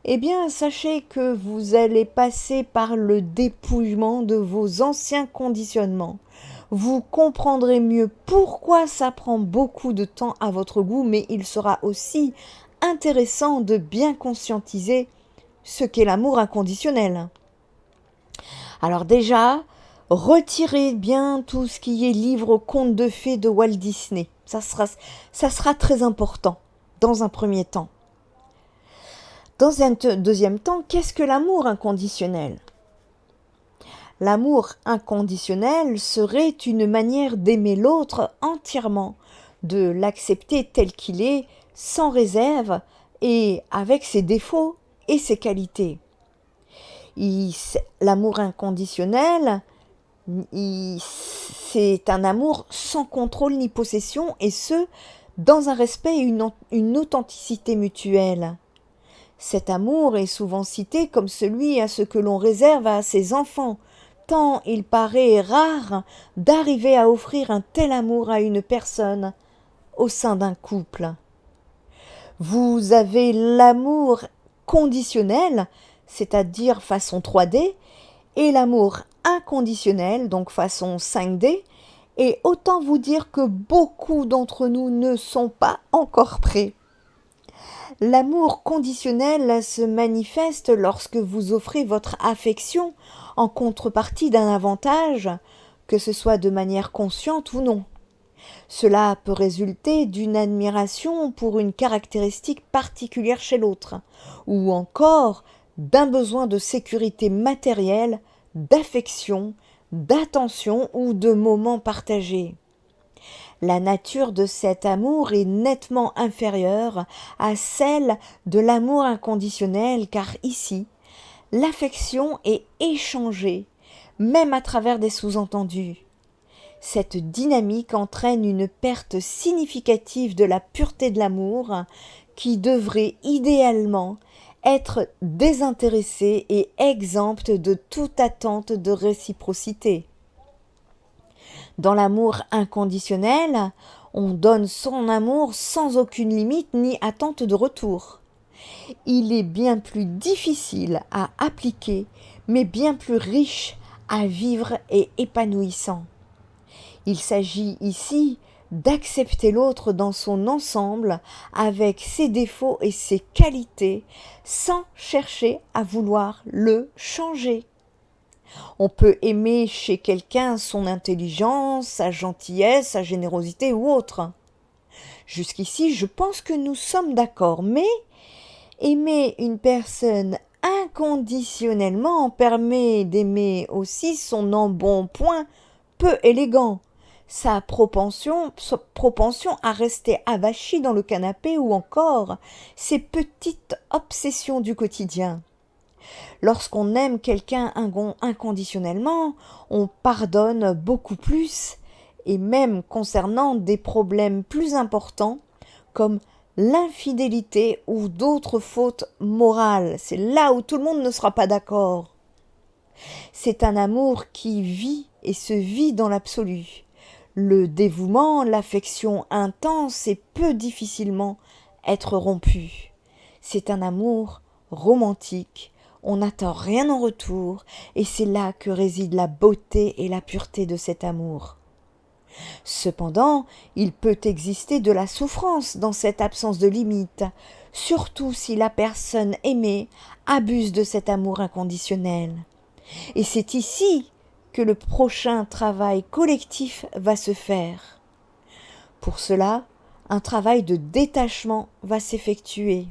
eh bien, sachez que vous allez passer par le dépouillement de vos anciens conditionnements. Vous comprendrez mieux pourquoi ça prend beaucoup de temps à votre goût, mais il sera aussi intéressant de bien conscientiser ce qu'est l'amour inconditionnel. Alors déjà, retirez bien tout ce qui est livre contes de fées de Walt Disney. Ça sera très important dans un premier temps. Dans un deuxième temps, qu'est-ce que l'amour inconditionnel ? L'amour inconditionnel serait une manière d'aimer l'autre entièrement, de l'accepter tel qu'il est, sans réserve et avec ses défauts et ses qualités. L'amour inconditionnel, c'est un amour sans contrôle ni possession, et ce, dans un respect et une authenticité mutuelle. Cet amour est souvent cité comme celui à ce que l'on réserve à ses enfants, tant il paraît rare d'arriver à offrir un tel amour à une personne au sein d'un couple. Vous avez l'amour conditionnel, c'est-à-dire façon 3D, et l'amour inconditionnel, donc façon 5D, et autant vous dire que beaucoup d'entre nous ne sont pas encore prêts. L'amour conditionnel se manifeste lorsque vous offrez votre affection en contrepartie d'un avantage, que ce soit de manière consciente ou non. Cela peut résulter d'une admiration pour une caractéristique particulière chez l'autre, ou encore d'un besoin de sécurité matérielle, d'affection, d'attention ou de moments partagés. La nature de cet amour est nettement inférieure à celle de l'amour inconditionnel, car ici, l'affection est échangée, même à travers des sous-entendus. Cette dynamique entraîne une perte significative de la pureté de l'amour, qui devrait idéalement être désintéressée et exempte de toute attente de réciprocité. Dans l'amour inconditionnel, on donne son amour sans aucune limite ni attente de retour. Il est bien plus difficile à appliquer, mais bien plus riche à vivre et épanouissant. Il s'agit ici d'accepter l'autre dans son ensemble, avec ses défauts et ses qualités, sans chercher à vouloir le changer. On peut aimer chez quelqu'un son intelligence, sa gentillesse, sa générosité ou autre. Jusqu'ici, je pense que nous sommes d'accord, mais aimer une personne inconditionnellement permet d'aimer aussi son embonpoint peu élégant, sa propension à rester avachi dans le canapé ou encore ses petites obsessions du quotidien. Lorsqu'on aime quelqu'un inconditionnellement, on pardonne beaucoup plus, et même concernant des problèmes plus importants, comme l'infidélité ou d'autres fautes morales. C'est là où tout le monde ne sera pas d'accord. C'est un amour qui vit et se vit dans l'absolu. Le dévouement, l'affection intense et peut difficilement être rompu. C'est un amour romantique. On n'attend rien en retour, et c'est là que réside la beauté et la pureté de cet amour. Cependant, il peut exister de la souffrance dans cette absence de limite, surtout si la personne aimée abuse de cet amour inconditionnel. Et c'est ici que le prochain travail collectif va se faire. Pour cela, un travail de détachement va s'effectuer.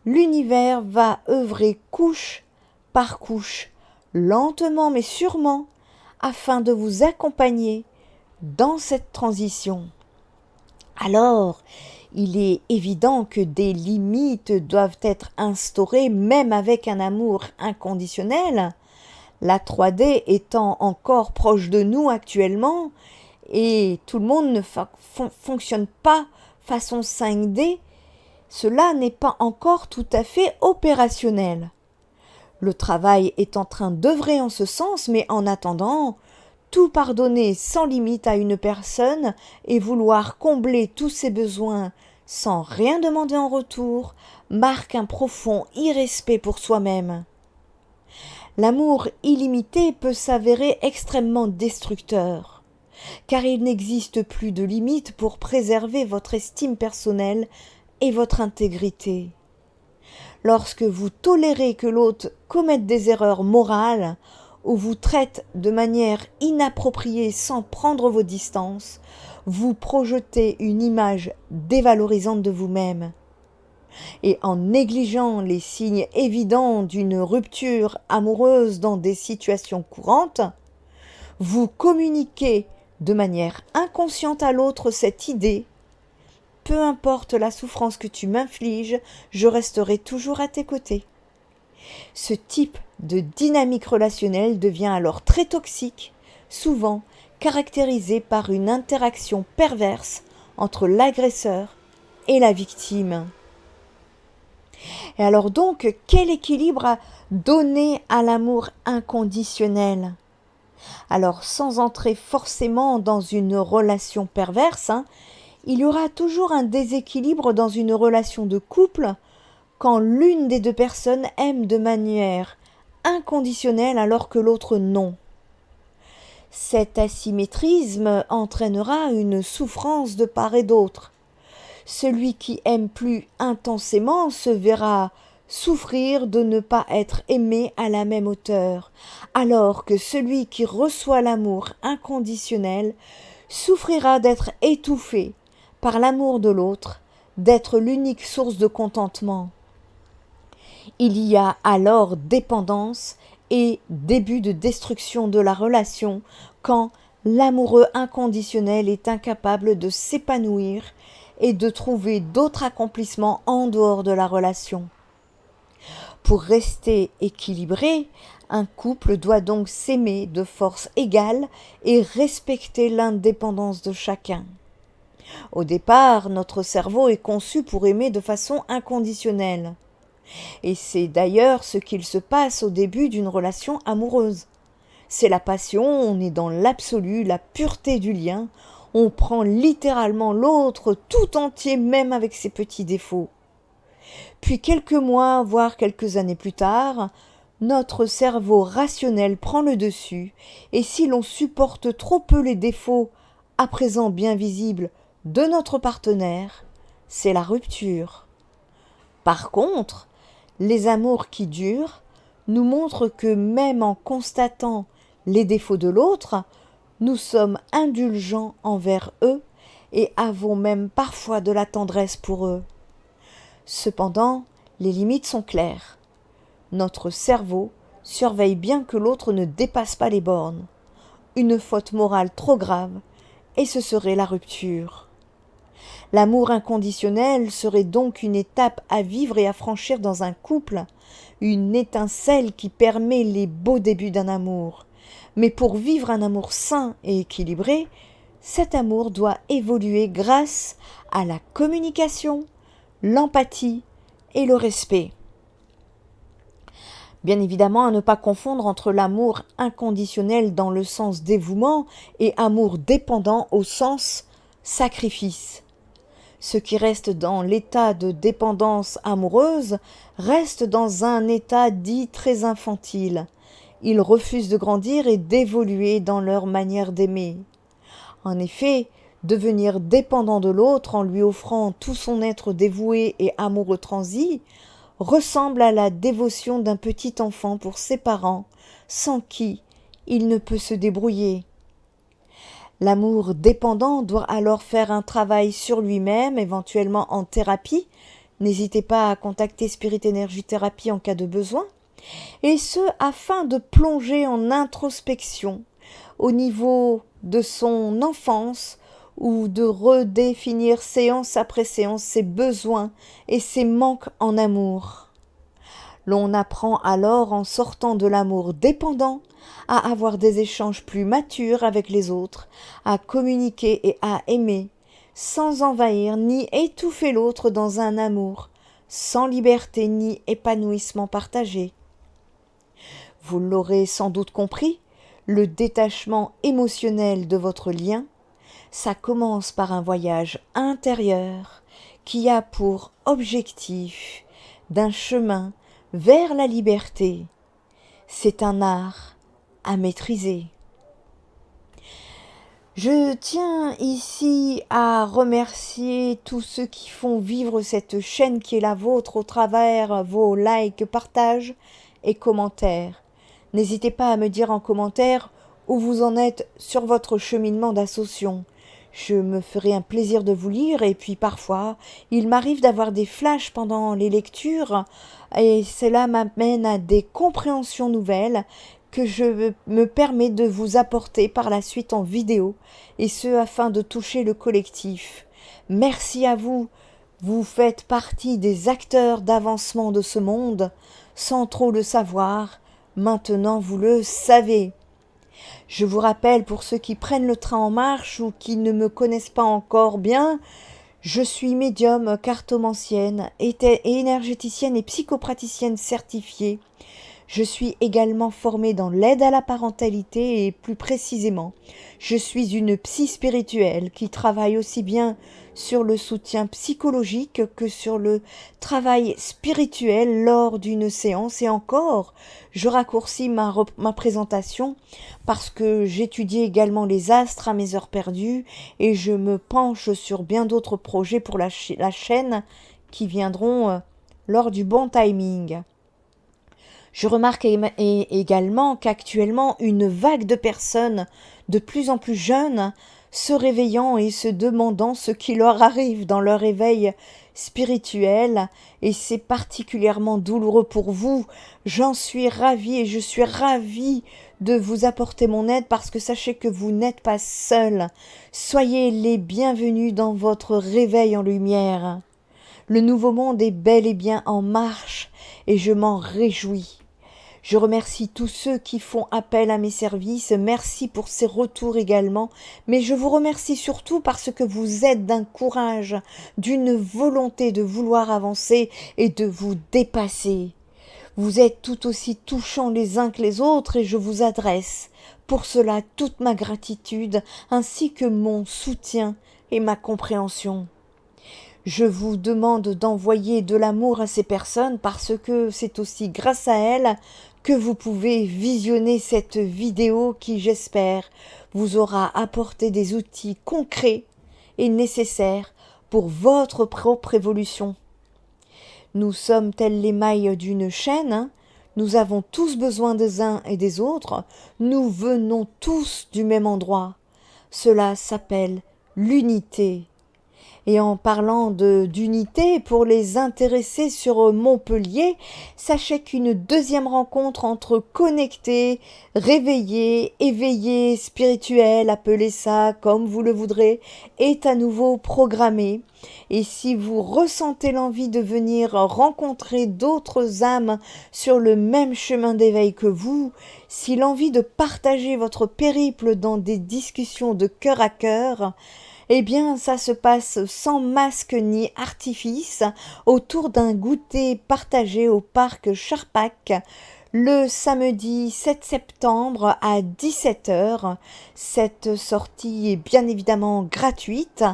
L'univers va œuvrer couche par couche lentement mais sûrement, afin de vous accompagner dans cette transition. Alors, il est évident que des limites doivent être instaurées même avec un amour inconditionnel, la 3D étant encore proche de nous actuellement et tout le monde ne fonctionne pas façon 5D, cela n'est pas encore tout à fait opérationnel. Le travail est en train d'œuvrer en ce sens, mais en attendant, tout pardonner sans limite à une personne et vouloir combler tous ses besoins sans rien demander en retour marque un profond irrespect pour soi-même. L'amour illimité peut s'avérer extrêmement destructeur, car il n'existe plus de limite pour préserver votre estime personnelle et votre intégrité. Lorsque vous tolérez que l'autre commette des erreurs morales ou vous traite de manière inappropriée sans prendre vos distances, vous projetez une image dévalorisante de vous-même. Et en négligeant les signes évidents d'une rupture amoureuse dans des situations courantes, vous communiquez de manière inconsciente à l'autre cette idée: peu importe la souffrance que tu m'infliges, je resterai toujours à tes côtés. Ce type de dynamique relationnelle devient alors très toxique, souvent caractérisé par une interaction perverse entre l'agresseur et la victime. Et alors donc, quel équilibre donner à l'amour inconditionnel? Alors, sans entrer forcément dans une relation perverse, il y aura toujours un déséquilibre dans une relation de couple quand l'une des deux personnes aime de manière inconditionnelle alors que l'autre non. Cet asymétrisme entraînera une souffrance de part et d'autre. Celui qui aime plus intensément se verra souffrir de ne pas être aimé à la même hauteur, alors que celui qui reçoit l'amour inconditionnel souffrira d'être étouffé par l'amour de l'autre, d'être l'unique source de contentement. Il y a alors dépendance et début de destruction de la relation quand l'amoureux inconditionnel est incapable de s'épanouir et de trouver d'autres accomplissements en dehors de la relation. Pour rester équilibré, un couple doit donc s'aimer de force égale et respecter l'indépendance de chacun. Au départ, notre cerveau est conçu pour aimer de façon inconditionnelle. Et c'est d'ailleurs ce qu'il se passe au début d'une relation amoureuse. C'est la passion, on est dans l'absolu, la pureté du lien, on prend littéralement l'autre tout entier, même avec ses petits défauts. Puis quelques mois, voire quelques années plus tard, notre cerveau rationnel prend le dessus, et si l'on supporte trop peu les défauts, à présent bien visibles, de notre partenaire, c'est la rupture. Par contre, les amours qui durent nous montrent que même en constatant les défauts de l'autre, nous sommes indulgents envers eux et avons même parfois de la tendresse pour eux. Cependant, les limites sont claires. Notre cerveau surveille bien que l'autre ne dépasse pas les bornes. Une faute morale trop grave, et ce serait la rupture. L'amour inconditionnel serait donc une étape à vivre et à franchir dans un couple, une étincelle qui permet les beaux débuts d'un amour. Mais pour vivre un amour sain et équilibré, cet amour doit évoluer grâce à la communication, l'empathie et le respect. Bien évidemment, à ne pas confondre entre l'amour inconditionnel dans le sens dévouement et amour dépendant au sens sacrifice. Ceux qui restent dans l'état de dépendance amoureuse restent dans un état dit très infantile. Ils refusent de grandir et d'évoluer dans leur manière d'aimer. En effet, devenir dépendant de l'autre en lui offrant tout son être dévoué et amoureux transi ressemble à la dévotion d'un petit enfant pour ses parents, sans qui il ne peut se débrouiller. L'amour dépendant doit alors faire un travail sur lui-même, éventuellement en thérapie. N'hésitez pas à contacter Spirit Energy Thérapie en cas de besoin. Et ce, afin de plonger en introspection au niveau de son enfance ou de redéfinir séance après séance ses besoins et ses manques en amour. L'on apprend alors, en sortant de l'amour dépendant, à avoir des échanges plus matures avec les autres, à communiquer et à aimer, sans envahir ni étouffer l'autre dans un amour, sans liberté ni épanouissement partagé. Vous l'aurez sans doute compris, le détachement émotionnel de votre lien, ça commence par un voyage intérieur qui a pour objectif d'un chemin vers la liberté. C'est un art à maîtriser. Je tiens ici à remercier tous ceux qui font vivre cette chaîne qui est la vôtre au travers vos likes, partages et commentaires. N'hésitez pas à me dire en commentaire où vous en êtes sur votre cheminement d'ascension. Je me ferai un plaisir de vous lire et puis parfois, il m'arrive d'avoir des flashs pendant les lectures et cela m'amène à des compréhensions nouvelles que je me permets de vous apporter par la suite en vidéo, et ce afin de toucher le collectif. Merci à vous, vous faites partie des acteurs d'avancement de ce monde, sans trop le savoir, maintenant vous le savez. Je vous rappelle, pour ceux qui prennent le train en marche ou qui ne me connaissent pas encore bien, je suis médium, cartomancienne, énergéticienne et psychopraticienne certifiée. Je suis également formée dans l'aide à la parentalité et plus précisément, je suis une psy spirituelle qui travaille aussi bien sur le soutien psychologique que sur le travail spirituel lors d'une séance. Et encore, je raccourcis ma présentation parce que j'étudie également les astres à mes heures perdues et je me penche sur bien d'autres projets pour la chaîne qui viendront lors du bon timing. Je remarque également qu'actuellement, une vague de personnes de plus en plus jeunes se réveillant et se demandant ce qui leur arrive dans leur éveil spirituel, et c'est particulièrement douloureux pour vous. J'en suis ravie et je suis ravie de vous apporter mon aide parce que sachez que vous n'êtes pas seuls. Soyez les bienvenus dans votre réveil en lumière. Le nouveau monde est bel et bien en marche et je m'en réjouis. Je remercie tous ceux qui font appel à mes services, merci pour ces retours également, mais je vous remercie surtout parce que vous êtes d'un courage, d'une volonté de vouloir avancer et de vous dépasser. Vous êtes tout aussi touchants les uns que les autres et je vous adresse pour cela toute ma gratitude ainsi que mon soutien et ma compréhension. Je vous demande d'envoyer de l'amour à ces personnes parce que c'est aussi grâce à elles que vous pouvez visionner cette vidéo qui, j'espère, vous aura apporté des outils concrets et nécessaires pour votre propre évolution. Nous sommes tels les mailles d'une chaîne, nous avons tous besoin des uns et des autres, nous venons tous du même endroit. Cela s'appelle l'unité. Et en parlant d'unité, pour les intéressés sur Montpellier, sachez qu'une deuxième rencontre entre connectés, réveillés, éveillés, spirituels, appelez ça comme vous le voudrez, est à nouveau programmée. Et si vous ressentez l'envie de venir rencontrer d'autres âmes sur le même chemin d'éveil que vous, si l'envie de partager votre périple dans des discussions de cœur à cœur, eh bien, ça se passe sans masque ni artifice autour d'un goûter partagé au parc Charpak le samedi 7 septembre à 17h. Cette sortie est bien évidemment gratuite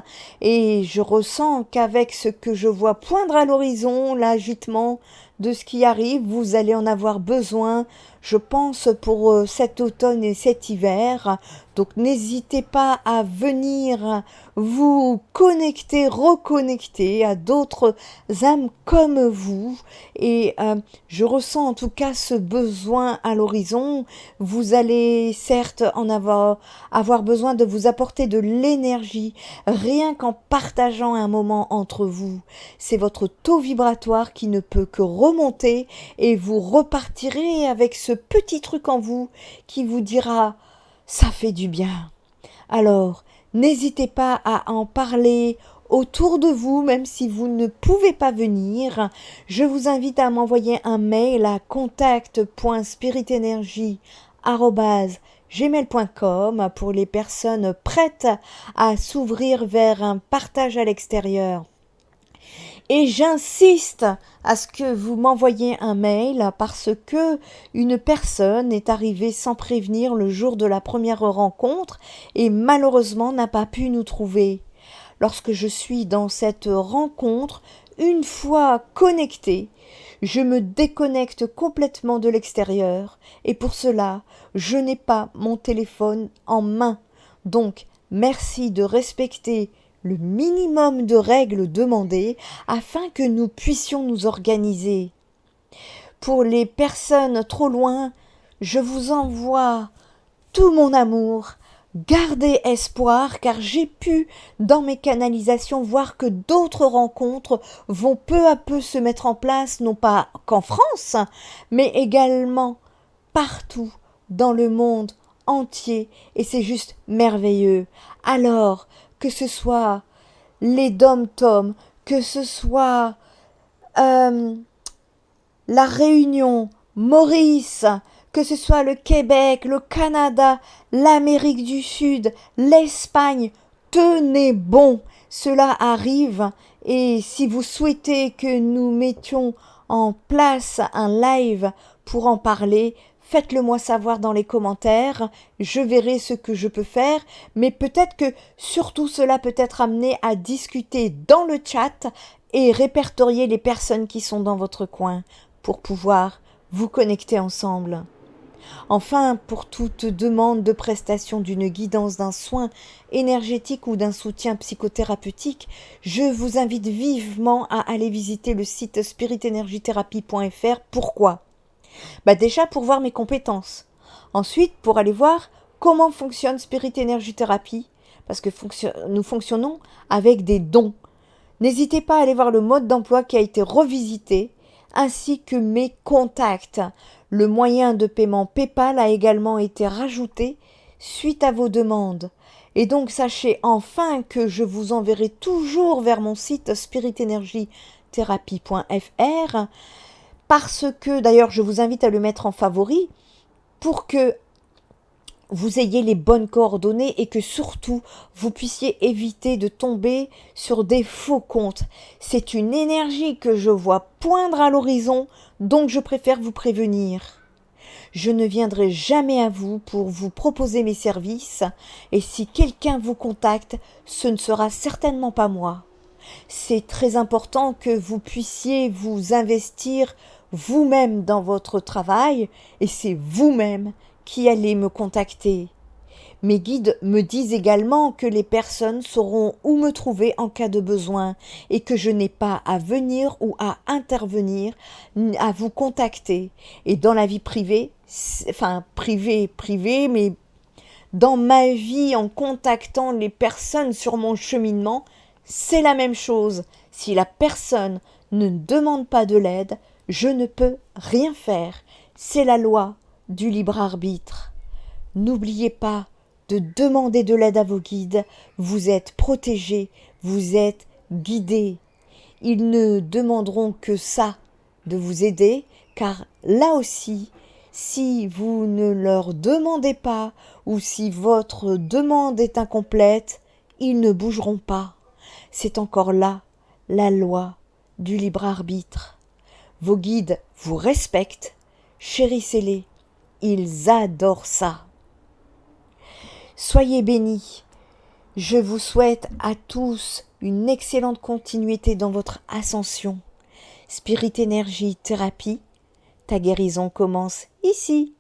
et je ressens qu'avec ce que je vois poindre à l'horizon, l'agitement de ce qui arrive, vous allez en avoir besoin, je pense, pour cet automne et cet hiver. Donc n'hésitez pas à venir vous connecter, reconnecter à d'autres âmes comme vous. Et je ressens en tout cas ce besoin à l'horizon. Vous allez certes en avoir besoin de vous apporter de l'énergie, rien qu'en partageant un moment entre vous. C'est votre taux vibratoire qui ne peut que remonter et vous repartirez avec ce petit truc en vous qui vous dira « ça fait du bien ». Alors, n'hésitez pas à en parler autour de vous, même si vous ne pouvez pas venir. Je vous invite à m'envoyer un mail à contact.spiritenergie@gmail.com pour les personnes prêtes à s'ouvrir vers un partage à l'extérieur. Et j'insiste à ce que vous m'envoyiez un mail parce que une personne est arrivée sans prévenir le jour de la première rencontre et malheureusement n'a pas pu nous trouver. Lorsque je suis dans cette rencontre, une fois connectée, je me déconnecte complètement de l'extérieur et pour cela, je n'ai pas mon téléphone en main. Donc, merci de respecter le minimum de règles demandées afin que nous puissions nous organiser. Pour les personnes trop loin, je vous envoie tout mon amour. Gardez espoir car j'ai pu, dans mes canalisations, voir que d'autres rencontres vont peu à peu se mettre en place, non pas qu'en France, mais également partout dans le monde entier et c'est juste merveilleux. Alors, que ce soit les dom-toms, que ce soit la Réunion, Maurice, que ce soit le Québec, le Canada, l'Amérique du Sud, l'Espagne, tenez bon, cela arrive et si vous souhaitez que nous mettions en place un live pour en parler, faites-le moi savoir dans les commentaires, je verrai ce que je peux faire, mais peut-être que surtout cela peut être amené à discuter dans le chat et répertorier les personnes qui sont dans votre coin pour pouvoir vous connecter ensemble. Enfin, pour toute demande de prestation d'une guidance, d'un soin énergétique ou d'un soutien psychothérapeutique, je vous invite vivement à aller visiter le site spiritenergietherapie.fr. Pourquoi ? Déjà pour voir mes compétences. Ensuite, pour aller voir comment fonctionne Spirit Energy Therapy, parce que nous fonctionnons avec des dons. N'hésitez pas à aller voir le mode d'emploi qui a été revisité, ainsi que mes contacts. Le moyen de paiement PayPal a également été rajouté suite à vos demandes. Et donc sachez enfin que je vous enverrai toujours vers mon site spiritenergietherapie.fr parce que, d'ailleurs, je vous invite à le mettre en favori pour que vous ayez les bonnes coordonnées et que surtout vous puissiez éviter de tomber sur des faux comptes. C'est une énergie que je vois poindre à l'horizon, donc je préfère vous prévenir. Je ne viendrai jamais à vous pour vous proposer mes services et si quelqu'un vous contacte, ce ne sera certainement pas moi. C'est très important que vous puissiez vous investir vous-même dans votre travail et c'est vous-même qui allez me contacter. Mes guides me disent également que les personnes sauront où me trouver en cas de besoin et que je n'ai pas à venir ou à intervenir, à vous contacter. Et dans la vie privée, privée, mais dans ma vie en contactant les personnes sur mon cheminement, c'est la même chose. Si la personne ne demande pas de l'aide, je ne peux rien faire. C'est la loi du libre arbitre. N'oubliez pas de demander de l'aide à vos guides. Vous êtes protégés, vous êtes guidés. Ils ne demanderont que ça, de vous aider, car là aussi, si vous ne leur demandez pas ou si votre demande est incomplète, ils ne bougeront pas. C'est encore là la loi du libre arbitre. Vos guides vous respectent, chérissez-les, ils adorent ça. Soyez bénis. Je vous souhaite à tous une excellente continuité dans votre ascension. Spirit Energy Thérapie, ta guérison commence ici.